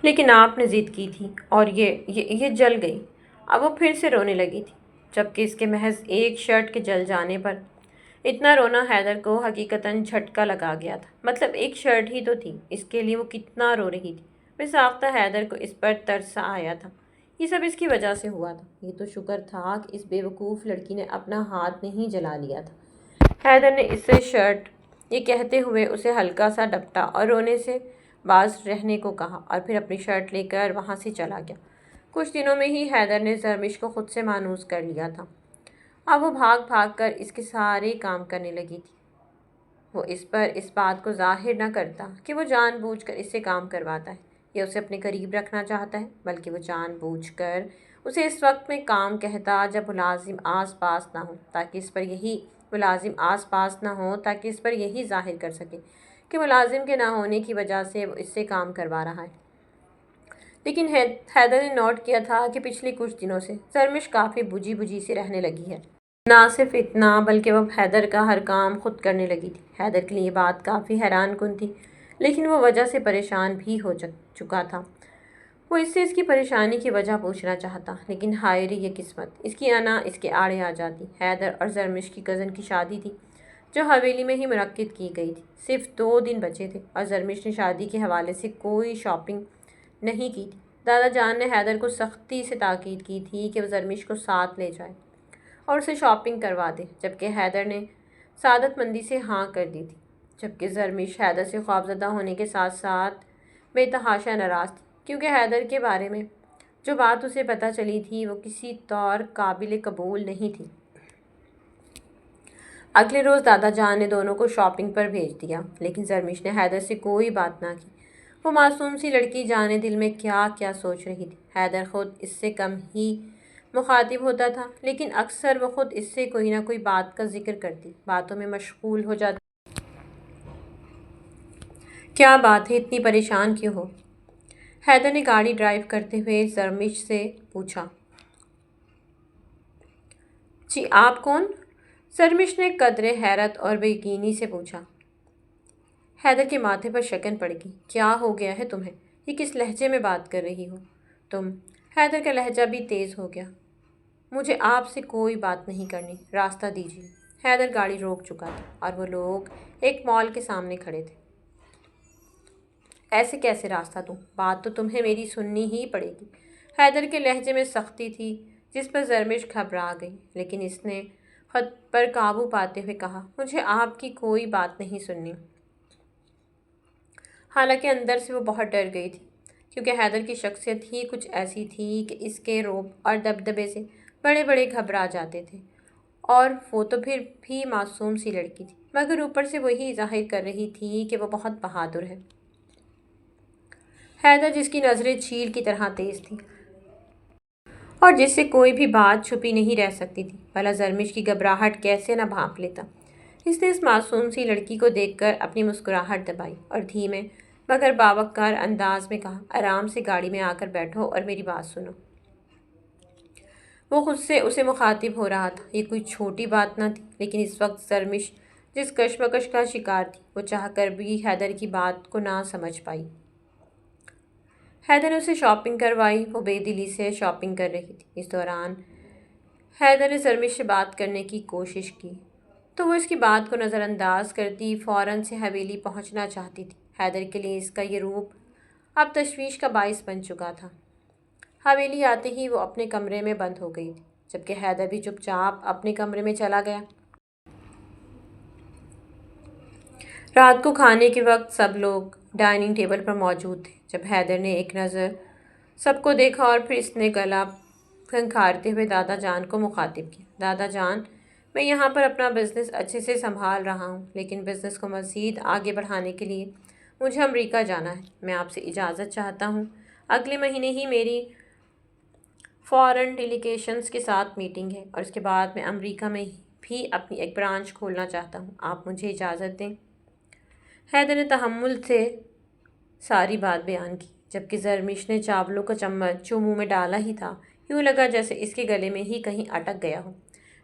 لیکن آپ نے ضد کی تھی اور یہ جل گئی۔ اب وہ پھر سے رونے لگی تھی جبکہ اس کے محض ایک شرٹ کے جل جانے پر اتنا رونا حیدر کو حقیقتاً جھٹکا لگا گیا تھا۔ مطلب ایک شرٹ ہی تو تھی، اس کے لیے وہ کتنا رو رہی تھی۔ بساختہ حیدر کو اس پر ترس آیا تھا، یہ سب اس کی وجہ سے ہوا تھا۔ یہ تو شکر تھا کہ اس بے وقوف لڑکی نے اپنا ہاتھ نہیں جلا لیا تھا۔ حیدر نے اس سے شرٹ یہ کہتے ہوئے اسے ہلکا سا ڈپٹا اور رونے سے باز رہنے کو کہا اور پھر اپنی شرٹ لے کر وہاں سے چلا گیا۔ کچھ دنوں میں ہی حیدر نے زرمش کو خود سے مانوس کر لیا تھا۔ اب وہ بھاگ بھاگ کر اس کے سارے کام کرنے لگی تھی۔ وہ اس پر اس بات کو ظاہر نہ کرتا کہ وہ جان بوجھ کر اس سے کام کرواتا ہے یا اسے اپنے قریب رکھنا چاہتا ہے، بلکہ وہ جان بوجھ کر اسے اس وقت میں کام کہتا جب ملازم آس پاس نہ ہو تاکہ اس پر یہی ظاہر کر سکے کہ ملازم کے نہ ہونے کی وجہ سے وہ اس سے کام کروا رہا ہے۔ لیکن حیدر نے نوٹ کیا تھا کہ پچھلے کچھ دنوں سے زرمش کافی بجھی بجھی سی رہنے لگی ہے۔ نہ صرف اتنا بلکہ وہ حیدر کا ہر کام خود کرنے لگی تھی۔ حیدر کے لیے یہ بات کافی حیران کن تھی، لیکن وہ وجہ سے پریشان بھی ہو چکا تھا۔ وہ اس سے اس کی پریشانی کی وجہ پوچھنا چاہتا، لیکن ہائے ری یہ قسمت، اس کی انا اس کے آڑے آ جاتی۔ حیدر اور زرمش کی کزن کی شادی تھی جو حویلی میں ہی منعقد کی گئی تھی۔ صرف 2 دن بچے تھے اور زرمش نے شادی کے حوالے سے کوئی شاپنگ نہیں کی تھی۔ دادا جان نے حیدر کو سختی سے تاکید کی تھی کہ وہ زرمش کو ساتھ لے جائے اور اسے شاپنگ کروا دے، جبکہ حیدر نے سعادت مندی سے ہاں کر دی تھی۔ جبکہ زرمش حیدر سے خوفزدہ ہونے کے ساتھ ساتھ بے تحاشا ناراض تھی، کیونکہ حیدر کے بارے میں جو بات اسے پتہ چلی تھی وہ کسی طور قابل قبول نہیں تھی۔ اگلے روز دادا جان نے دونوں کو شاپنگ پر بھیج دیا، لیکن زرمش نے حیدر سے کوئی بات نہ کی۔ وہ معصوم سی لڑکی جانے دل میں کیا کیا سوچ رہی تھی۔ حیدر خود اس سے کم ہی مخاطب ہوتا تھا، لیکن اکثر وہ خود اس سے کوئی نہ کوئی بات کا ذکر کرتی، باتوں میں مشغول ہو جاتی۔ کیا بات ہے، اتنی پریشان کیوں ہو؟ حیدر نے گاڑی ڈرائیو کرتے ہوئے زرمش سے پوچھا۔ جی آپ کون؟ زرمش نے قدرے حیرت اور بے یقینی سے پوچھا۔ حیدر کے ماتھے پر شکن پڑ گئی۔ کیا ہو گیا ہے تمہیں؟ یہ کس لہجے میں بات کر رہی ہو تم؟ حیدر کا لہجہ بھی تیز ہو گیا۔ مجھے آپ سے کوئی بات نہیں کرنی، راستہ دیجیے۔ حیدر گاڑی روک چکا تھا اور وہ لوگ ایک مال کے سامنے کھڑے تھے۔ ایسے کیسے راستہ دوں؟ بات تو تمہیں میری سننی ہی پڑے گی۔ حیدر کے لہجے میں سختی تھی جس پر زرمش گھبرا گئی، لیکن اس نے خود پر قابو پاتے ہوئے کہا، مجھے آپ کی کوئی بات نہیں سننی۔ حالانکہ اندر سے وہ بہت ڈر گئی تھی، کیونکہ حیدر کی شخصیت ہی کچھ ایسی تھی کہ اس کے رعب اور دبدبے سے بڑے بڑے گھبرا جاتے تھے، اور وہ تو پھر بھی معصوم سی لڑکی تھی، مگر اوپر سے وہی ظاہر کر رہی تھی کہ وہ بہت بہادر ہے۔ حیدر جس کی نظریں چھیل کی طرح تیز تھیں اور جس سے کوئی بھی بات چھپی نہیں رہ سکتی تھی، بھلا زرمش کی گھبراہٹ کیسے نہ بھانپ لیتا۔ اس نے اس معصوم سی لڑکی کو دیکھ کر اپنی مسکراہٹ دبائی اور دھیمے مگر باوقار انداز میں کہا، آرام سے گاڑی میں آ کر بیٹھو اور میری بات سنو۔ وہ خود سے اسے مخاطب ہو رہا تھا۔ یہ کوئی چھوٹی بات نہ تھی، لیکن اس وقت زرمش جس کشمکش کا شکار تھی، وہ چاہ کر بھی حیدر کی بات کو نہ سمجھ پائی۔ حیدر نے اسے شاپنگ کروائی، وہ بے دلی سے شاپنگ کر رہی تھی۔ اس دوران حیدر نے زرمش سے بات کرنے کی کوشش کی تو وہ اس کی بات کو نظر انداز کرتی فوراً سے حویلی پہنچنا چاہتی تھی۔ حیدر کے لیے اس کا یہ روپ اب تشویش کا باعث بن چکا تھا۔ حویلی آتے ہی وہ اپنے کمرے میں بند ہو گئی تھی، جبکہ حیدر بھی چپ چاپ اپنے کمرے میں چلا گیا۔ رات کو کھانے کے وقت سب لوگ ڈائننگ ٹیبل پر موجود تھے۔ جب حیدر نے ایک نظر سب کو دیکھا اور پھر اس نے گلا کھنکھارتے ہوئے دادا جان کو مخاطب کیا، دادا جان، میں یہاں پر اپنا بزنس اچھے سے سنبھال رہا ہوں، لیکن بزنس کو مزید آگے بڑھانے کے لیے مجھے امریکہ جانا ہے۔ میں آپ سے اجازت چاہتا ہوں۔ اگلے مہینے ہی میری فارن ڈیلیگیشنز کے ساتھ میٹنگ ہے اور اس کے بعد میں امریکہ میں بھی اپنی ایک برانچ کھولنا چاہتا ہوں۔ آپ مجھے اجازت دیں۔ حیدر نے تحمل سے ساری بات بیان کی، جبکہ زرمش نے چاولوں کا چمچ جو منہ میں ڈالا ہی تھا، یوں لگا جیسے اس کے گلے میں ہی کہیں اٹک گیا ہو۔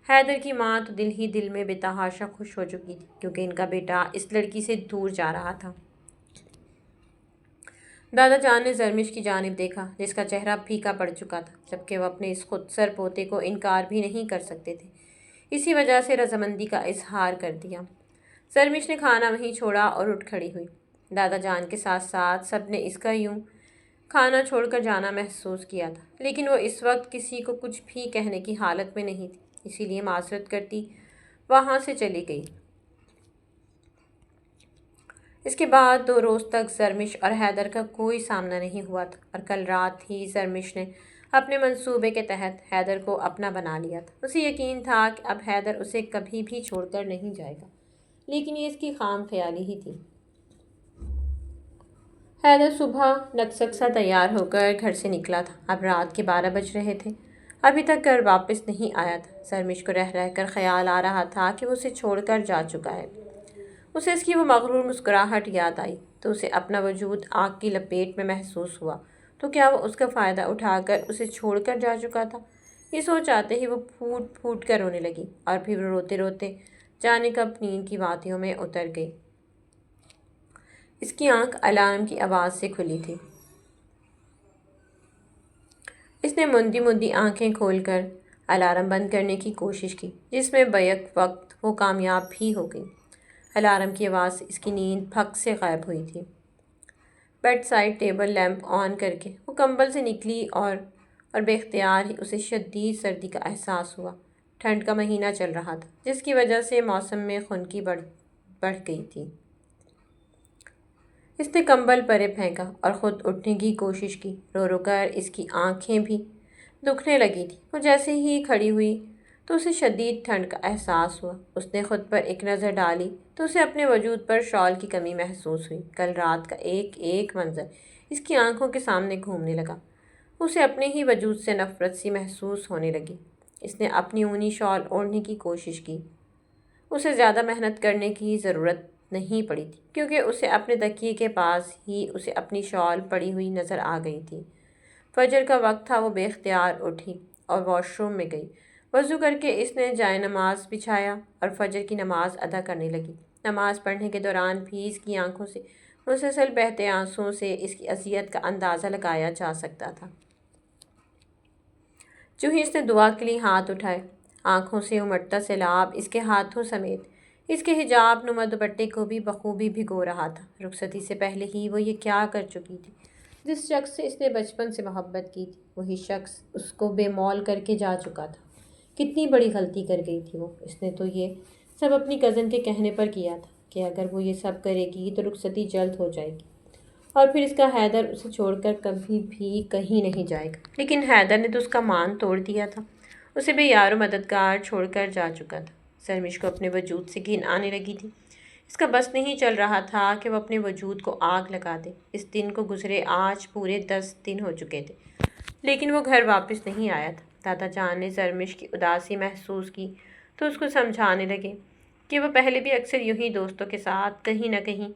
حیدر کی ماں تو دل ہی دل میں بے تحاشا خوش ہو چکی تھی، کیونکہ ان کا بیٹا اس لڑکی سے دور جا رہا تھا۔ دادا جان نے زرمش کی جانب دیکھا، جس کا چہرہ پھیکا پڑ چکا تھا، جبکہ وہ اپنے اس خودسر پوتے کو انکار بھی نہیں کر سکتے تھے، اسی وجہ سے رضامندی کا اظہار کر دیا۔ زرمش نے کھانا وہیں چھوڑا اور اٹھ کھڑی ہوئی۔ دادا جان کے ساتھ ساتھ سب نے اس کا یوں کھانا چھوڑ کر جانا محسوس کیا تھا، لیکن وہ اس وقت کسی کو کچھ بھی کہنے کی حالت میں نہیں تھی، اسی لیے معذرت کرتی وہاں سے چلی گئی۔ اس کے بعد 2 روز تک زرمش اور حیدر کا کوئی سامنا نہیں ہوا تھا، اور کل رات ہی زرمش نے اپنے منصوبے کے تحت حیدر کو اپنا بنا لیا تھا۔ اسے یقین تھا کہ اب حیدر اسے کبھی بھی چھوڑ کر نہیں جائے گا۔ لیکن یہ اس کی خام خیالی ہی تھی۔ حیدر صبح نکسک سا تیار ہو کر گھر سے نکلا تھا۔ اب رات کے 12 بج رہے تھے، ابھی تک گھر واپس نہیں آیا تھا۔ سرمش کو رہ رہ کر خیال آ رہا تھا کہ وہ اسے چھوڑ کر جا چکا ہے۔ اسے اس کی وہ مغرور مسکراہٹ یاد آئی تو اسے اپنا وجود آگ کی لپیٹ میں محسوس ہوا۔ تو کیا وہ اس کا فائدہ اٹھا کر اسے چھوڑ کر جا چکا تھا؟ یہ سوچ آتے ہی وہ پھوٹ پھوٹ کر رونے لگی اور پھر روتے روتے جانے کب نیند کی وادیوں میں اتر گئی۔ اس کی آنکھ الارم کی آواز سے کھلی تھی۔ اس نے مندی مندی آنکھیں کھول کر الارم بند کرنے کی کوشش کی، جس میں بیک وقت وہ کامیاب بھی ہو گئی۔ الارم کی آواز سے اس کی نیند پھک سے غائب ہوئی تھی۔ بیڈ سائڈ ٹیبل لیمپ آن کر کے وہ کمبل سے نکلی اور بے اختیار ہی اسے شدید سردی کا احساس ہوا۔ ٹھنڈ کا مہینہ چل رہا تھا، جس کی وجہ سے موسم میں خنکی بڑھ گئی تھی۔ اس نے کمبل پرے پھینکا اور خود اٹھنے کی کوشش کی۔ رو رو کر اس کی آنکھیں بھی دکھنے لگی تھیں۔ وہ جیسے ہی کھڑی ہوئی تو اسے شدید ٹھنڈ کا احساس ہوا۔ اس نے خود پر ایک نظر ڈالی تو اسے اپنے وجود پر شال کی کمی محسوس ہوئی۔ کل رات کا ایک ایک منظر اس کی آنکھوں کے سامنے گھومنے لگا۔ اسے اپنے ہی وجود سے نفرت سی محسوس ہونے لگی۔ اس نے اپنی اونی شال اوڑھنے کی کوشش کی۔ اسے زیادہ محنت کرنے کی ضرورت نہیں پڑی تھی، کیونکہ اسے اپنے تکیے کے پاس ہی اسے اپنی شال پڑی ہوئی نظر آ گئی تھی۔ فجر کا وقت تھا۔ وہ بے اختیار اٹھی اور واش روم میں گئی۔ وضو کر کے اس نے جائے نماز بچھایا اور فجر کی نماز ادا کرنے لگی۔ نماز پڑھنے کے دوران بھی اس کی آنکھوں سے مسلسل بہتے آنسوؤں سے اس کی اذیت کا اندازہ لگایا جا سکتا تھا۔ جو ہی اس نے دعا کے لیے ہاتھ اٹھائے، آنکھوں سے امٹتا سیلاب اس کے ہاتھوں سمیت اس کے حجاب نما دوپٹے کو بھی بخوبی بھگو رہا تھا۔ رخصتی سے پہلے ہی وہ یہ کیا کر چکی تھی؟ جس شخص سے اس نے بچپن سے محبت کی تھی، وہی شخص اس کو بے مول کر کے جا چکا تھا۔ کتنی بڑی غلطی کر گئی تھی وہ۔ اس نے تو یہ سب اپنی کزن کے کہنے پر کیا تھا کہ اگر وہ یہ سب کرے گی تو رخصتی جلد ہو جائے گی اور پھر اس کا حیدر اسے چھوڑ کر کبھی بھی کہیں نہیں جائے گا۔ لیکن حیدر نے تو اس کا مان توڑ دیا تھا، اسے بے یار و مددگار چھوڑ کر جا چکا تھا۔ سرمش کو اپنے وجود سے گھن آنے لگی تھی۔ اس کا بس نہیں چل رہا تھا کہ وہ اپنے وجود کو آگ لگا دے۔ اس دن کو گزرے آج پورے 10 دن ہو چکے تھے، لیکن وہ گھر واپس نہیں آیا تھا۔ دادا جان نے سرمش کی اداسی محسوس کی تو اس کو سمجھانے لگے کہ وہ پہلے بھی اکثر یوں ہی دوستوں کے ساتھ کہیں نہ کہیں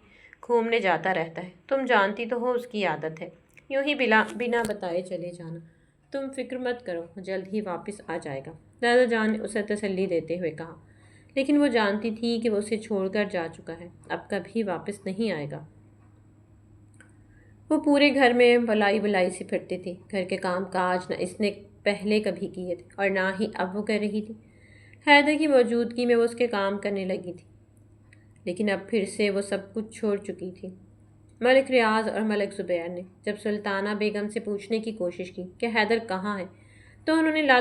گھومنے جاتا رہتا ہے۔ تم جانتی تو ہو اس کی عادت ہے یوں ہی بنا بتائے چلے جانا۔ تم فکر مت کرو، جلد ہی واپس آ جائے گا، دادا جان نے اسے تسلی دیتے ہوئے کہا۔ لیکن وہ جانتی تھی کہ وہ اسے چھوڑ کر جا چکا ہے، اب کبھی واپس نہیں آئے گا۔ وہ پورے گھر میں بلائی بلائی سے پھرتی تھی۔ گھر کے کام کاج نہ اس نے پہلے کبھی کیے تھے اور نہ ہی اب وہ کر رہی تھی۔ حیدر کی موجودگی میں وہ اس کے کام کرنے لگی تھی، لیکن اب پھر سے وہ سب کچھ چھوڑ چکی تھی۔ ملک ریاض اور ملک زبیر نے جب سلطانہ بیگم سے پوچھنے کی کوشش کی کہ حیدر کہاں ہے تو انہوں نے لا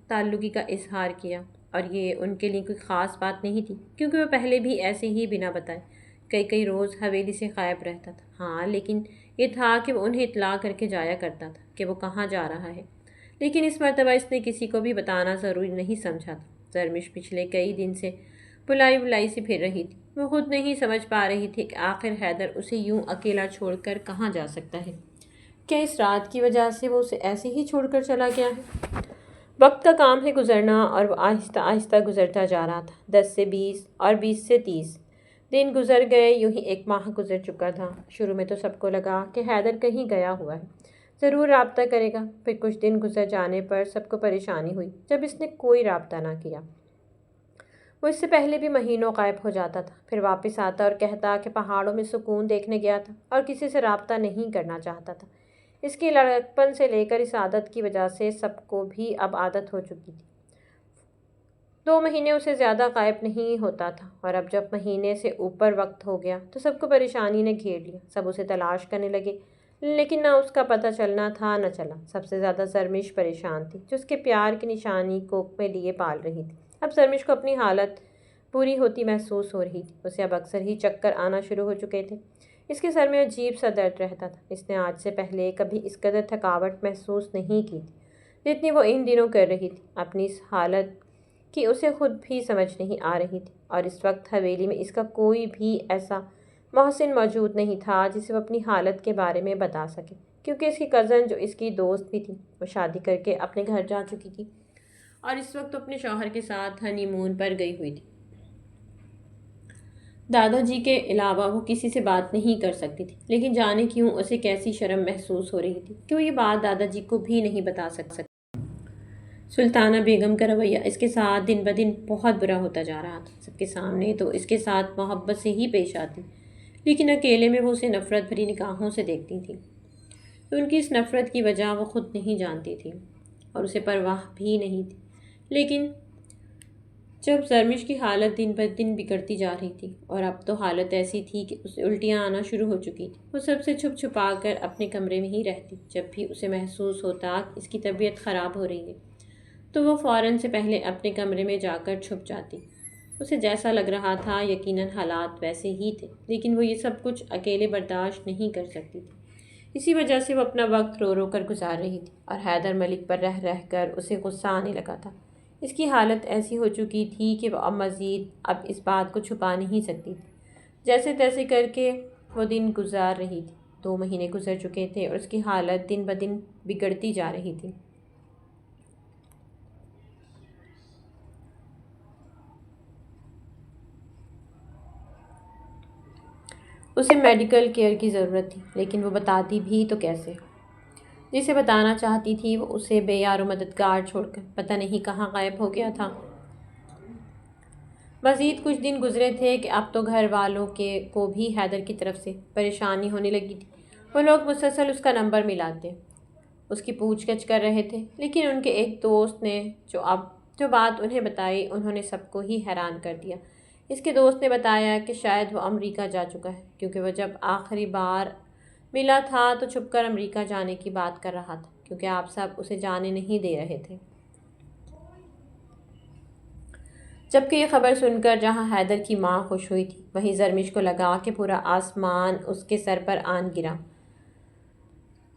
تعلقی کا اظہار کیا، اور یہ ان کے لیے کوئی خاص بات نہیں تھی، کیونکہ وہ پہلے بھی ایسے ہی بنا بتائے کئی روز حویلی سے غائب رہتا تھا۔ ہاں، لیکن یہ تھا کہ وہ انہیں اطلاع کر کے جایا کرتا تھا کہ وہ کہاں جا رہا ہے، لیکن اس مرتبہ اس نے کسی کو بھی بتانا ضروری نہیں سمجھا تھا۔ سرمش پچھلے کئی دن سے بلائی سے پھر رہی تھی۔ وہ خود نہیں سمجھ پا رہی تھی کہ آخر حیدر اسے یوں اکیلا چھوڑ کر کہاں جا سکتا ہے۔ کیا اس رات کی وجہ سے وہ اسے ایسے ہی چھوڑ کر چلا گیا ہے؟ وقت کا کام ہے گزرنا، اور وہ آہستہ آہستہ گزرتا جا رہا تھا۔ 10 سے 20 اور 20 سے 30 دن گزر گئے، یوں ہی 1 ماہ گزر چکا تھا۔ شروع میں تو سب کو لگا کہ حیدر کہیں گیا ہوا ہے، ضرور رابطہ کرے گا۔ پھر کچھ دن گزر جانے پر سب کو پریشانی ہوئی جب اس نے کوئی رابطہ نہ کیا۔ وہ اس سے پہلے بھی مہینوں غائب ہو جاتا تھا، پھر واپس آتا اور کہتا کہ پہاڑوں میں سکون دیکھنے گیا تھا اور کسی سے رابطہ نہیں کرنا چاہتا تھا۔ اس کی لڑکپن سے لے کر اس عادت کی وجہ سے سب کو بھی اب عادت ہو چکی تھی۔ 2 مہینے اسے زیادہ غائب نہیں ہوتا تھا، اور اب جب مہینے سے اوپر وقت ہو گیا تو سب کو پریشانی نے گھیر لیا۔ سب اسے تلاش کرنے لگے، لیکن نہ اس کا پتہ چلنا تھا نہ چلا۔ سب سے زیادہ سرمش پریشان تھی، جو اس کے پیار کی نشانی کوکھ میں لیے پال رہی تھی۔ اب سرمش کو اپنی حالت بری ہوتی محسوس ہو رہی تھی۔ اسے اب اکثر ہی چکر آنا شروع ہو چکے تھے۔ اس کے سر میں عجیب سا درد رہتا تھا۔ اس نے آج سے پہلے کبھی اس قدر تھکاوٹ محسوس نہیں کی تھی جتنی وہ ان دنوں کر رہی تھی۔ اپنی اس حالت کہ اسے خود بھی سمجھ نہیں آ رہی تھی، اور اس وقت حویلی میں اس کا کوئی بھی ایسا محسن موجود نہیں تھا جسے وہ اپنی حالت کے بارے میں بتا سکے، کیونکہ اس کی کزن جو اس کی دوست بھی تھی وہ شادی کر کے اپنے گھر جا چکی تھی اور اس وقت اپنے شوہر کے ساتھ ہنی مون پر گئی ہوئی تھی۔ دادا جی کے علاوہ وہ کسی سے بات نہیں کر سکتی تھی، لیکن جانے کیوں اسے کیسی شرم محسوس ہو رہی تھی کہ وہ یہ بات دادا جی کو بھی نہیں بتا سکتی۔ سلطانہ بیگم کا رویہ اس کے ساتھ دن بدن بہت برا ہوتا جا رہا تھا۔ سب کے سامنے تو اس کے ساتھ محبت سے ہی پیش آتی، لیکن اکیلے میں وہ اسے نفرت بھری نگاہوں سے دیکھتی تھی۔ ان کی اس نفرت کی وجہ وہ خود نہیں جانتی تھی اور اسے پرواہ بھی نہیں تھی، لیکن جب زرمش کی حالت دن بدن بگڑتی جا رہی تھی اور اب تو حالت ایسی تھی کہ اسے الٹیاں آنا شروع ہو چکی تھی، وہ سب سے چھپ چھپا کر اپنے کمرے میں ہی رہتی۔ جب بھی اسے محسوس ہوتا کہ اس کی طبیعت خراب ہو رہی ہے تو وہ فوراً سے پہلے اپنے کمرے میں جا کر چھپ جاتی۔ اسے جیسا لگ رہا تھا یقیناً حالات ویسے ہی تھے، لیکن وہ یہ سب کچھ اکیلے برداشت نہیں کر سکتی تھی۔ اسی وجہ سے وہ اپنا وقت رو رو کر گزار رہی تھی اور حیدر ملک پر رہ رہ کر اسے غصہ آنے لگا تھا۔ اس کی حالت ایسی ہو چکی تھی کہ وہ اب اس بات کو چھپا نہیں سکتی تھی۔ جیسے تیسے کر کے وہ دن گزار رہی تھی۔ 2 مہینے گزر چکے تھے اور اس کی حالت دن بدن بگڑتی جا رہی تھی۔ اسے میڈیکل کیئر کی ضرورت تھی، لیکن وہ بتاتی بھی تو کیسے؟ جسے بتانا چاہتی تھی وہ اسے بے یار و مددگار چھوڑ کر پتہ نہیں کہاں غائب ہو گیا تھا۔ مزید کچھ دن گزرے تھے کہ اب تو گھر والوں کو بھی حیدر کی طرف سے پریشانی ہونے لگی تھی۔ وہ لوگ مسلسل اس کا نمبر ملاتے، اس کی پوچھ گچھ کر رہے تھے، لیکن ان کے ایک دوست نے جو بات انہیں بتائی انہوں نے سب کو ہی حیران کر دیا۔ اس کے دوست نے بتایا کہ شاید وہ امریکہ جا چکا ہے، کیونکہ وہ جب آخری بار ملا تھا تو چھپ کر امریکہ جانے کی بات کر رہا تھا، کیونکہ آپ سب اسے جانے نہیں دے رہے تھے۔ جبکہ یہ خبر سن کر جہاں حیدر کی ماں خوش ہوئی تھی، وہیں زرمش کو لگا کہ پورا آسمان اس کے سر پر آن گرا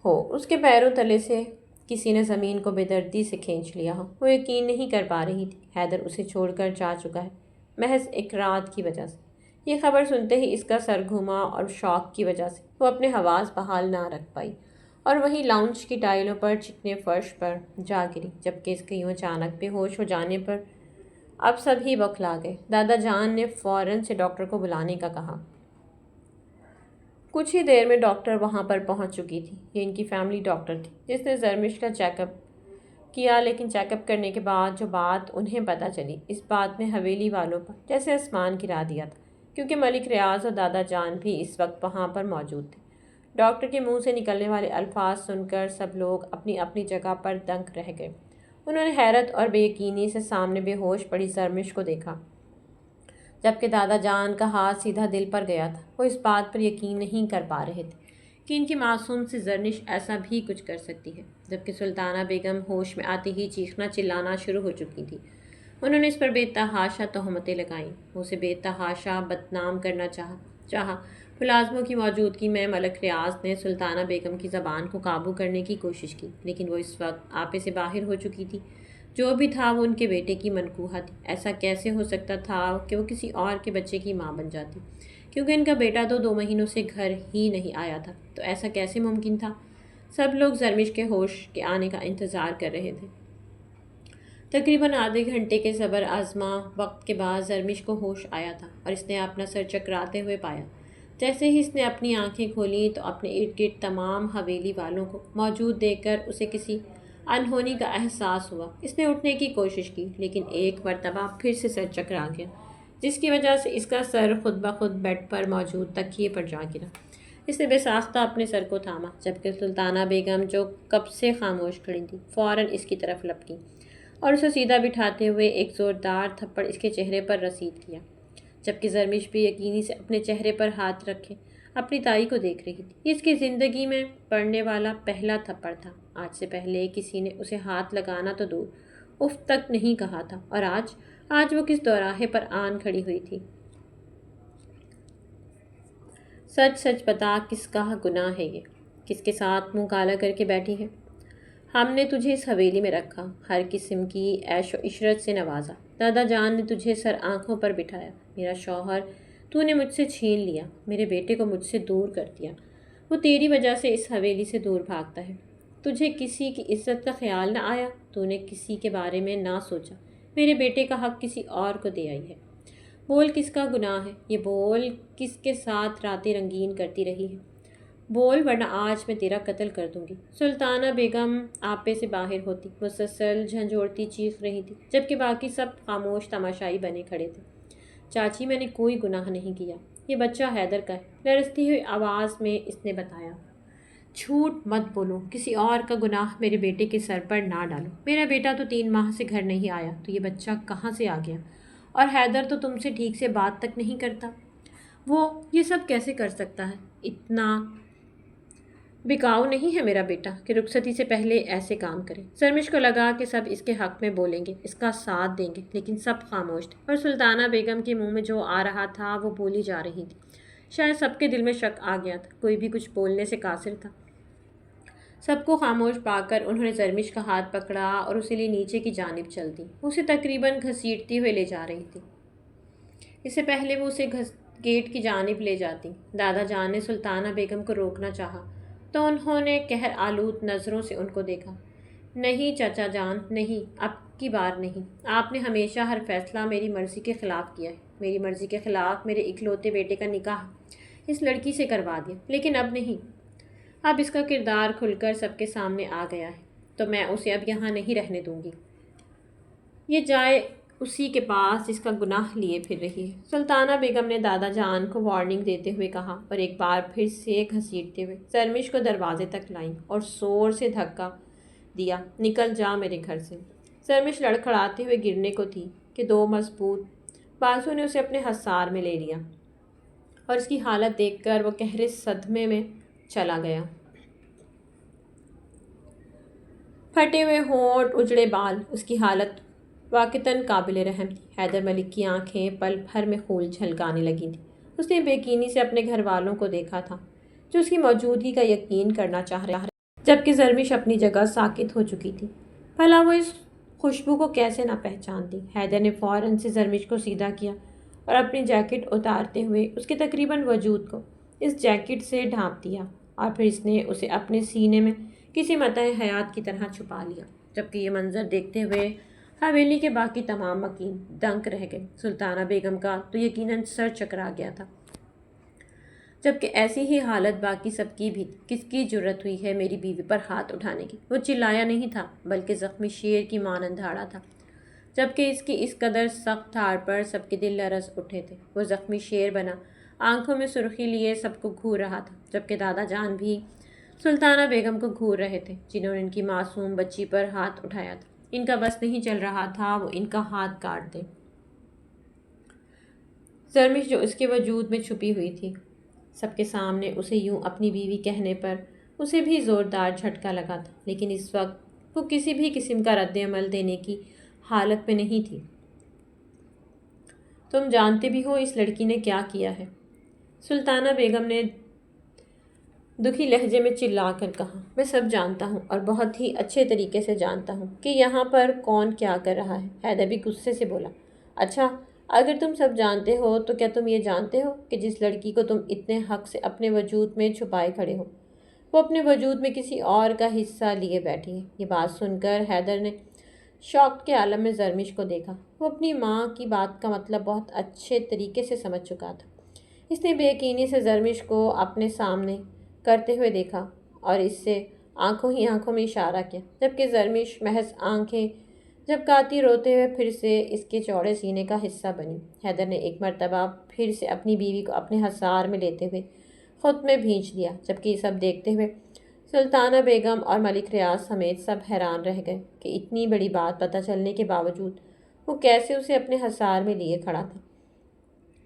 ہو، اس کے پیروں تلے سے کسی نے زمین کو بے دردی سے کھینچ لیا ہو۔ وہ یقین نہیں کر پا رہی تھی حیدر اسے چھوڑ کر جا چکا ہے، محض ایک رات کی وجہ سے۔ یہ خبر سنتے ہی اس کا سر گھوما اور شوق کی وجہ سے وہ اپنے حواس بحال نہ رکھ پائی اور وہیں لاؤنج کی ٹائلوں پر چکنے فرش پر جا گری، جبکہ اس کے یوں اچانک بے ہوش ہو جانے پر اب سب ہی بوکھلا گئے۔ دادا جان نے فوراً سے ڈاکٹر کو بلانے کا کہا۔ کچھ ہی دیر میں ڈاکٹر وہاں پر پہنچ چکی تھی۔ یہ ان کی فیملی ڈاکٹر تھی جس نے زرمش کا چیک اپ کیا، لیکن چیک اپ کرنے کے بعد جو بات انہیں پتہ چلی، اس بات نے حویلی والوں پر جیسے آسمان گرا دیا تھا، کیونکہ ملک ریاض اور دادا جان بھی اس وقت وہاں پر موجود تھے۔ ڈاکٹر کے منہ سے نکلنے والے الفاظ سن کر سب لوگ اپنی اپنی جگہ پر دنگ رہ گئے۔ انہوں نے حیرت اور بے یقینی سے سامنے بے ہوش پڑی زرمش کو دیکھا، جبکہ دادا جان کا ہاتھ سیدھا دل پر گیا تھا۔ وہ اس بات پر یقین نہیں کر پا رہے تھے کہ ان کی معصوم سی زرمش ایسا بھی کچھ کر سکتی ہے، جبکہ سلطانہ بیگم ہوش میں آتے ہی چیخنا چلانا شروع ہو چکی تھی۔ انہوں نے اس پر بے تحاشا تہمتیں لگائیں، اسے بے تحاشا بدنام کرنا چاہا۔ ملازموں کی موجودگی میں ملک ریاض نے سلطانہ بیگم کی زبان کو قابو کرنے کی کوشش کی، لیکن وہ اس وقت آپے سے باہر ہو چکی تھی۔ جو بھی تھا وہ ان کے بیٹے کی منکوہہ تھی۔ ایسا کیسے ہو سکتا تھا کہ وہ کسی اور کے بچے کی ماں بن جاتی، کیونکہ ان کا بیٹا تو 2 مہینوں سے گھر ہی نہیں آیا تھا، تو ایسا کیسے ممکن تھا؟ سب لوگ زرمش کے ہوش کے آنے کا انتظار کر رہے تھے۔ تقریباً آدھے گھنٹے کے صبر آزما وقت کے بعد زرمش کو ہوش آیا تھا اور اس نے اپنا سر چکراتے ہوئے پایا۔ جیسے ہی اس نے اپنی آنکھیں کھولیں تو اپنے ارد گرد تمام حویلی والوں کو موجود دیکھ کر اسے کسی انہونی کا احساس ہوا۔ اس نے اٹھنے کی کوشش کی، لیکن ایک مرتبہ پھر سے سر چکرا گیا، جس کی وجہ سے اس کا سر خود بخود بیڈ پر موجود تکیے پر جا گرا۔ اس نے بے ساختہ اپنے سر کو تھاما، جبکہ سلطانہ بیگم جو کب سے خاموش کھڑی تھی فوراً اس کی طرف لپکیں اور اسے سیدھا بٹھاتے ہوئے ایک زوردار تھپڑ اس کے چہرے پر رسید کیا، جبکہ زرمش بھی یقینی سے اپنے چہرے پر ہاتھ رکھے اپنی تائی کو دیکھ رہی تھی۔ یہ اس کی زندگی میں پڑنے والا پہلا تھپڑ تھا۔ آج سے پہلے کسی نے اسے ہاتھ لگانا تو دور اف تک نہیں کہا تھا، اور آج وہ کس دوراہے پر آن کھڑی ہوئی تھی۔ سچ سچ بتا، کس کا گناہ ہے یہ؟ کس کے ساتھ منہ کالا کر کے بیٹھی ہے؟ ہم نے تجھے اس حویلی میں رکھا، ہر قسم کی عیش و عشرت سے نوازا، دادا جان نے تجھے سر آنکھوں پر بٹھایا، میرا شوہر تو نے مجھ سے چھین لیا، میرے بیٹے کو مجھ سے دور کر دیا، وہ تیری وجہ سے اس حویلی سے دور بھاگتا ہے، تجھے کسی کی عزت کا خیال نہ آیا، تو نے کسی کے بارے میں نہ سوچا، میرے بیٹے کا حق کسی اور کو دے آئی ہے، بول کس کا گناہ ہے، یہ بول کس کے ساتھ راتیں رنگین کرتی رہی ہے، بول ورنہ آج میں تیرا قتل کر دوں گی۔ سلطانہ بیگم آپے سے باہر ہوتی، مسلسل جھنجھوڑتی چیخ رہی تھی، جبکہ باقی سب خاموش تماشائی بنے کھڑے تھے۔ چاچی میں نے کوئی گناہ نہیں کیا، یہ بچہ حیدر کا ہے، لرزتی ہوئی آواز میں اس نے بتایا۔ جھوٹ مت بولو، کسی اور کا گناہ میرے بیٹے کے سر پر نہ ڈالو، میرا بیٹا تو 3 ماہ سے گھر نہیں آیا، تو یہ بچہ کہاں سے آ گیا؟ اور حیدر تو تم سے ٹھیک سے بات تک نہیں کرتا، وہ یہ سب کیسے کر سکتا ہے؟ اتنا بکاؤ نہیں ہے میرا بیٹا کہ رخصتی سے پہلے ایسے کام کرے۔ سرمش کو لگا کہ سب اس کے حق میں بولیں گے، اس کا ساتھ دیں گے، لیکن سب خاموش تھے، اور سلطانہ بیگم کے منہ میں جو آ رہا تھا وہ بولی جا رہی تھی۔ شاید سب کے دل میں شک آ گیا تھا، کوئی بھی کچھ بولنے سے قاصر تھا۔ سب کو خاموش پا کر انہوں نے زرمش کا ہاتھ پکڑا اور اسے لیے نیچے کی جانب چل دی، اسے تقریباً گھسیٹتی ہوئے لے جا رہی تھی۔ اس سے پہلے وہ اسے گیٹ کی جانب لے جاتی، دادا جان نے سلطانہ بیگم کو روکنا چاہا، تو انہوں نے قہر آلود نظروں سے ان کو دیکھا۔ نہیں چچا جان، نہیں، اب کی بار نہیں، آپ نے ہمیشہ ہر فیصلہ میری مرضی کے خلاف کیا ہے، میری مرضی کے خلاف میرے اکلوتے بیٹے کا نکاح اس لڑکی سے کروا دیا، لیکن اب نہیں، اب اس کا کردار کھل کر سب کے سامنے آ گیا ہے، تو میں اسے اب یہاں نہیں رہنے دوں گی، یہ جائے اسی کے پاس جس کا گناہ لیے پھر رہی ہے۔ سلطانہ بیگم نے دادا جان کو وارننگ دیتے ہوئے کہا، اور ایک بار پھر سے گھسیٹتے ہوئے زرمش کو دروازے تک لائیں اور زور سے دھکا دیا، نکل جا میرے گھر سے۔ زرمش لڑکھڑاتے ہوئے گرنے کو تھی کہ 2 مضبوط بازو نے اسے اپنے حصار میں لے لیا، اور اس کی حالت دیکھ کر وہ گہرے صدمے میں چلا گیا۔ پھٹے ہوئے ہونٹ، اجڑے بال، اس کی حالت واقعتاً قابل رحم تھی۔ حیدر ملک کی آنکھیں پل بھر میں خون جھلکانے لگی تھیں۔ اس نے بے یقینی سے اپنے گھر والوں کو دیکھا تھا، جو اس کی موجودگی کا یقین کرنا چاہ رہے، جبکہ زرمش اپنی جگہ ساکت ہو چکی تھی۔ بھلا وہ اس خوشبو کو کیسے نہ پہچانتی؟ حیدر نے فوراً سے زرمش کو سیدھا کیا اور اپنی جیکٹ اتارتے ہوئے اس کے تقریباً وجود کو اس جیکٹ سے ڈھانپ دیا، اور پھر اس نے اسے اپنے سینے میں کسی متاع حیات کی طرح چھپا لیا۔ جبکہ یہ منظر دیکھتے ہوئے حویلی کے باقی تمام مکین دنگ رہ گئے۔ سلطانہ بیگم کا تو یقیناً سر چکرا گیا تھا، جبکہ ایسی ہی حالت باقی سب کی بھی تھی۔ کس کی جرت ہوئی ہے میری بیوی پر ہاتھ اٹھانے کی؟ وہ چلایا نہیں تھا، بلکہ زخمی شیر کی مانند دھاڑا تھا، جبکہ اس کی اس قدر سخت دھاڑ پر سب کے دل لرز اٹھے تھے۔ وہ زخمی شیر بنا، آنکھوں میں سرخی لیے سب کو گھور رہا تھا، جبکہ دادا جان بھی سلطانہ بیگم کو گھور رہے تھے، جنہوں نے ان کی معصوم بچی پر ہاتھ اٹھایا تھا۔ ان کا بس نہیں چل رہا تھا وہ ان کا ہاتھ کاٹ دیں۔ زرمش جو اس کے وجود میں چھپی ہوئی تھی، سب کے سامنے اسے یوں اپنی بیوی کہنے پر اسے بھی زوردار جھٹکا لگا تھا، لیکن اس وقت وہ کسی بھی قسم کا رد عمل دینے کی حالت میں نہیں تھی۔ تم جانتے بھی ہو اس لڑکی نے کیا کیا ہے؟ سلطانہ بیگم نے دکھی لہجے میں چلا کر کہا، میں سب جانتا ہوں، اور بہت ہی اچھے طریقے سے جانتا ہوں کہ یہاں پر کون کیا کر رہا ہے۔ حیدر بھی غصے سے بولا، اچھا، اگر تم سب جانتے ہو تو کیا تم یہ جانتے ہو کہ جس لڑکی کو تم اتنے حق سے اپنے وجود میں چھپائے کھڑے ہو، وہ اپنے وجود میں کسی اور کا حصہ لیے بیٹھی ہے؟ یہ بات سن کر حیدر نے شوق کے عالم میں زرمش کو دیکھا۔ وہ اپنی ماں کی بات کا مطلب بہت اچھے طریقے سے سمجھ چکا تھا۔ اس نے بے یقینی سے زرمش کو اپنے سامنے کرتے ہوئے دیکھا اور اس سے آنکھوں ہی آنکھوں میں اشارہ کیا، جبکہ زرمش محض آنکھیں جھپکاتی روتے ہوئے پھر سے اس کے چوڑے سینے کا حصہ بنی۔ حیدر نے ایک مرتبہ پھر سے اپنی بیوی کو اپنے حصار میں لیتے ہوئے خود میں بھینچ دیا، جبکہ یہ سب دیکھتے ہوئے سلطانہ بیگم اور ملک ریاض سمیت سب حیران رہ گئے کہ اتنی بڑی بات پتہ چلنے کے باوجود وہ کیسے اسے اپنے حصار میں لیے کھڑا تھا۔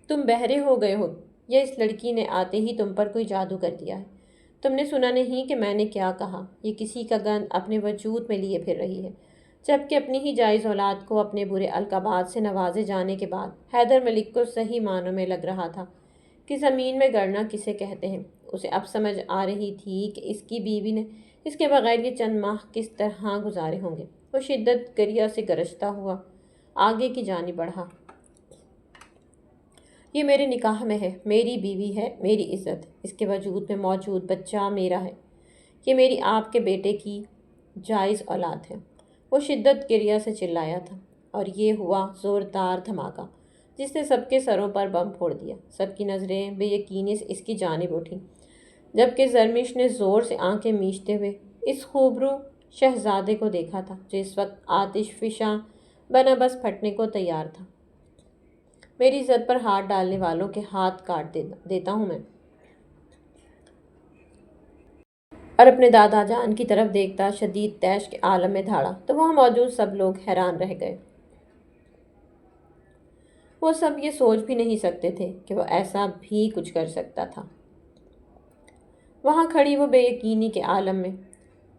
تم بہرے ہو گئے ہو، یا اس لڑکی نے آتے ہی تم پر کوئی جادو کر دیا ہے؟ تم نے سنا نہیں کہ میں نے کیا کہا؟ یہ کسی کا گند اپنے وجود میں لیے پھر رہی ہے، جبکہ اپنی ہی جائز اولاد کو اپنے برے القابات سے نوازے جانے کے بعد حیدر ملک کو صحیح معنوں میں لگ رہا تھا کہ زمین میں گڑنا کسے کہتے ہیں۔ اسے اب سمجھ آ رہی تھی کہ اس کی بیوی نے اس کے بغیر یہ چند ماہ کس طرح گزارے ہوں گے۔ وہ شدت گریہ سے گرجتا ہوا آگے کی جانب بڑھا۔ یہ میرے نکاح میں ہے، میری بیوی ہے، میری عزت ہے، اس کے وجود میں موجود بچہ میرا ہے، یہ میری آپ کے بیٹے کی جائز اولاد ہے۔ وہ شدت گریہ سے چلایا تھا اور یہ ہوا زوردار دھماکہ جس نے سب کے سروں پر بم پھوڑ دیا۔ سب کی نظریں بے یقینی سے اس کی جانب اٹھیں، جبکہ زرمش نے زور سے آنکھیں میچتے ہوئے اس خوبرو شہزادے کو دیکھا تھا جو اس وقت آتش فشاں بنا بس پھٹنے کو تیار تھا۔ میری عزت پر ہاتھ ڈالنے والوں کے ہاتھ کاٹ دیتا ہوں میں۔ اور اپنے دادا جان کی طرف دیکھتا شدید طیش کے عالم میں دھاڑا تو وہاں موجود سب لوگ حیران رہ گئے۔ وہ سب یہ سوچ بھی نہیں سکتے تھے کہ وہ ایسا بھی کچھ کر سکتا تھا۔ وہاں کھڑی وہ بے یقینی کے عالم میں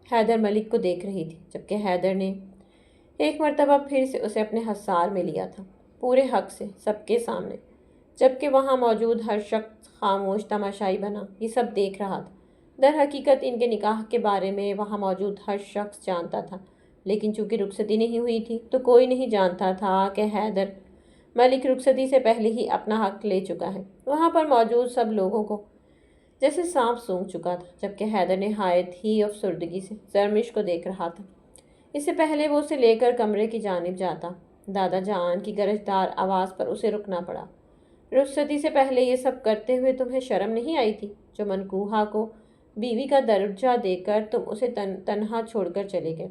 حیدر ملک کو دیکھ رہی تھی، جبکہ حیدر نے ایک مرتبہ پھر سے اسے اپنے حصار میں لیا تھا، پورے حق سے، سب کے سامنے، جبکہ وہاں موجود ہر شخص خاموش تماشائی بنا یہ سب دیکھ رہا تھا۔ در حقیقت ان کے نکاح کے بارے میں وہاں موجود ہر شخص جانتا تھا، لیکن چونکہ رخصتی نہیں ہوئی تھی تو کوئی نہیں جانتا تھا کہ حیدر ملک رخصتی سے پہلے ہی اپنا حق لے چکا ہے۔ وہاں پر موجود سب لوگوں کو جیسے سانپ سونگھ چکا تھا، جبکہ حیدر نہایت ہی افسردگی سے زرمش کو دیکھ رہا تھا۔ اس سے پہلے وہ اسے لے کر کمرے کی جانب جاتا، دادا جان کی گرجدار آواز پر اسے رکنا پڑا۔ رخصتی سے پہلے یہ سب کرتے ہوئے تمہیں شرم نہیں آئی تھی جو منکوحہ کو بیوی کا درجہ دے کر تم اسے تنہا چھوڑ کر چلے گئے؟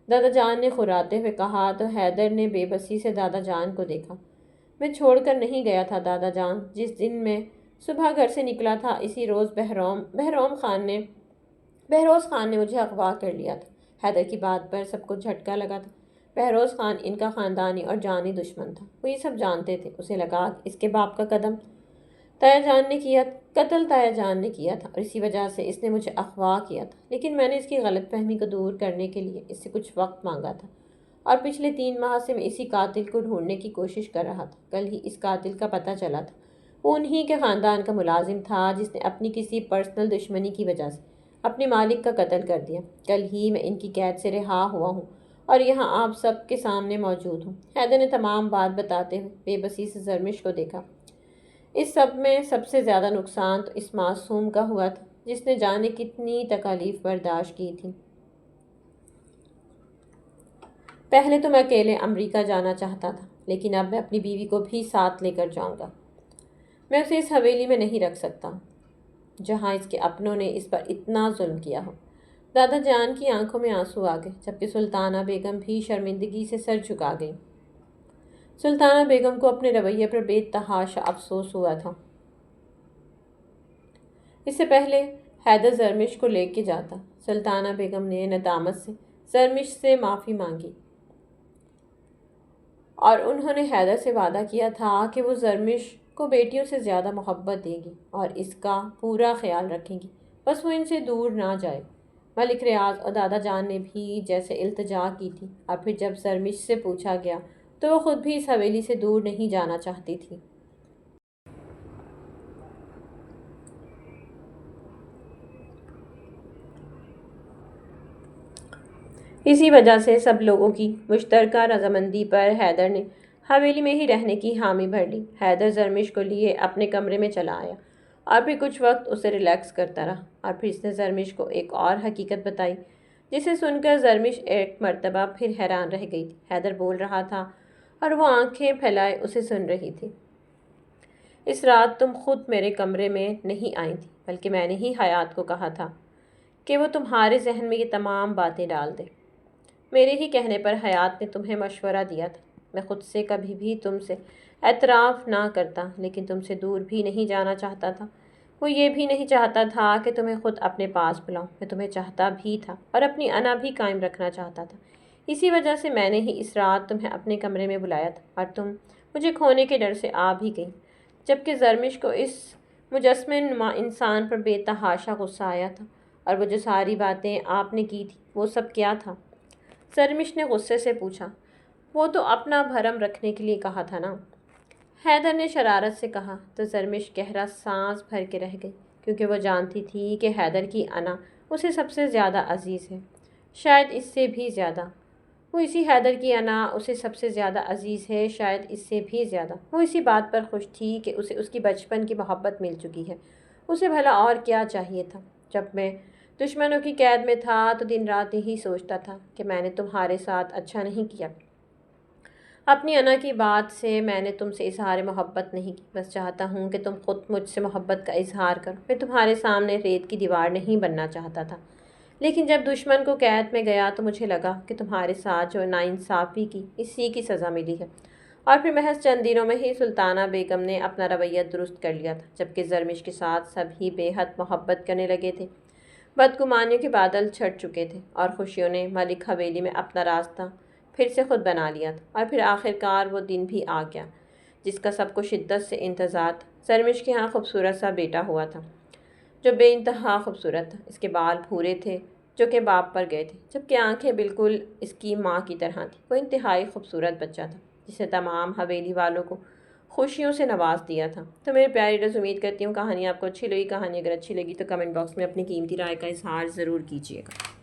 دادا جان نے خراتے ہوئے کہا تو حیدر نے بے بسی سے دادا جان کو دیکھا۔ میں چھوڑ کر نہیں گیا تھا دادا جان، جس دن میں صبح گھر سے نکلا تھا اسی روز بہروز خان نے مجھے اغوا کر لیا تھا۔ حیدر کی بات پر سب کو جھٹکا لگا تھا۔ بہروز خان ان کا خاندانی اور جانی دشمن تھا، وہ یہ سب جانتے تھے۔ اسے لگا کہ اس کے باپ کا قتل تایا جان نے کیا تھا اور اسی وجہ سے اس نے مجھے اغوا کیا تھا، لیکن میں نے اس کی غلط فہمی کو دور کرنے کے لیے اس سے کچھ وقت مانگا تھا اور پچھلے 3 ماہ سے میں اسی قاتل کو ڈھونڈنے کی کوشش کر رہا تھا۔ کل ہی اس قاتل کا پتہ چلا تھا، وہ انہی کے خاندان کا ملازم تھا جس نے اپنی کسی پرسنل دشمنی کی وجہ سے اپنے مالک کا قتل کر دیا۔ کل ہی میں ان کی قید سے رہا ہوا ہوں اور یہاں آپ سب کے سامنے موجود ہوں۔ حیدر نے تمام بات بتاتے ہوئے بے بسی سے زرمش کو دیکھا۔ اس سب میں سب سے زیادہ نقصان تو اس معصوم کا ہوا تھا جس نے جانے کتنی تکالیف برداشت کی تھی۔ پہلے تو میں اکیلے امریکہ جانا چاہتا تھا، لیکن اب میں اپنی بیوی کو بھی ساتھ لے کر جاؤں گا۔ میں اسے اس حویلی میں نہیں رکھ سکتا جہاں اس کے اپنوں نے اس پر اتنا ظلم کیا ہو۔ دادا جان کی آنکھوں میں آنسو آ گئے، جبکہ سلطانہ بیگم بھی شرمندگی سے سر جھکا گئی۔ سلطانہ بیگم کو اپنے رویے پر بے تحاشا افسوس ہوا تھا۔ اس سے پہلے حیدر زرمش کو لے کے جاتا، سلطانہ بیگم نے ندامت سے زرمش سے معافی مانگی اور انہوں نے حیدر سے وعدہ کیا تھا کہ وہ زرمش کو بیٹیوں سے زیادہ محبت دے گی اور اس کا پورا خیال رکھیں گی، بس وہ ان سے دور نہ جائے۔ ملک ریاض اور دادا جان نے بھی جیسے التجا کی تھی، اور پھر جب زرمش سے پوچھا گیا تو وہ خود بھی اس حویلی سے دور نہیں جانا چاہتی تھی۔ اسی وجہ سے سب لوگوں کی مشترکہ رضامندی پر حیدر نے حویلی میں ہی رہنے کی حامی بھر لی۔ حیدر زرمش کو لیے اپنے کمرے میں چلا آیا اور پھر کچھ وقت اسے ریلیکس کرتا رہا، اور پھر اس نے زرمش کو ایک اور حقیقت بتائی جسے سن کر زرمش ایک مرتبہ پھر حیران رہ گئی تھی۔ حیدر بول رہا تھا اور وہ آنکھیں پھیلائے اسے سن رہی تھی۔ اس رات تم خود میرے کمرے میں نہیں آئی تھی، بلکہ میں نے ہی حیات کو کہا تھا کہ وہ تمہارے ذہن میں یہ تمام باتیں ڈال دے۔ میرے ہی کہنے پر حیات نے تمہیں مشورہ دیا تھا۔ میں خود سے کبھی بھی تم سے اعتراف نہ کرتا، لیکن تم سے دور بھی نہیں جانا چاہتا تھا۔ وہ یہ بھی نہیں چاہتا تھا کہ تمہیں خود اپنے پاس بلاؤں، میں تمہیں چاہتا بھی تھا اور اپنی انا بھی قائم رکھنا چاہتا تھا۔ اسی وجہ سے میں نے ہی اس رات تمہیں اپنے کمرے میں بلایا تھا اور تم مجھے کھونے کے ڈر سے آ بھی گئی۔ جبکہ زرمش کو اس مجسمے نما انسان پر بے تحاشا غصہ آیا تھا، اور وہ جو ساری باتیں آپ نے کی تھی وہ سب کیا تھا؟ زرمش نے غصے سے پوچھا۔ وہ تو اپنا بھرم رکھنے کے لیے کہا تھا نا، حیدر نے شرارت سے کہا۔ تو زرمش گہرا سانس بھر کے رہ گئی، کیونکہ وہ جانتی تھی کہ حیدر کی انا اسے سب سے زیادہ عزیز ہے، شاید اس سے بھی زیادہ۔ وہ اسی حیدر کی انا اسے سب سے زیادہ عزیز ہے، شاید اس سے بھی زیادہ۔ وہ اسی بات پر خوش تھی کہ اسے اس کی بچپن کی محبت مل چکی ہے۔ اسے بھلا اور کیا چاہیے تھا؟ جب میں دشمنوں کی قید میں تھا تو دن رات یہی سوچتا تھا کہ میں نے تمہارے ساتھ اچھا نہیں کیا۔ اپنی انا کی بات سے میں نے تم سے اظہار محبت نہیں کی، بس چاہتا ہوں کہ تم خود مجھ سے محبت کا اظہار کرو۔ میں تمہارے سامنے ریت کی دیوار نہیں بننا چاہتا تھا، لیکن جب دشمن کو قید میں گیا تو مجھے لگا کہ تمہارے ساتھ جو ناانصافی کی اسی کی سزا ملی ہے۔ اور پھر محض چند دنوں میں ہی سلطانہ بیگم نے اپنا رویہ درست کر لیا تھا، جبکہ زرمش کے ساتھ سب ہی بے حد محبت کرنے لگے تھے۔ بدگمانیوں کے بادل چھٹ چکے تھے اور خوشیوں نے ملک حویلی میں اپنا راستہ پھر سے خود بنا لیا تھا۔ اور پھر آخرکار وہ دن بھی آ گیا جس کا سب کو شدت سے انتظار تھا۔ زرمش کے ہاں خوبصورت سا بیٹا ہوا تھا جو بے انتہا خوبصورت تھا۔ اس کے بال بھورے تھے جو کہ باپ پر گئے تھے، جبکہ آنکھیں بالکل اس کی ماں کی طرح تھیں۔ وہ انتہائی خوبصورت بچہ تھا جسے تمام حویلی والوں کو خوشیوں سے نواز دیا تھا۔ تو میرے پیاری رز، امید کرتی ہوں کہانی آپ کو اچھی لگی۔ کہانی اگر اچھی لگی تو کمنٹ باکس میں اپنی قیمتی رائے کا اظہار ضرور کیجیے گا۔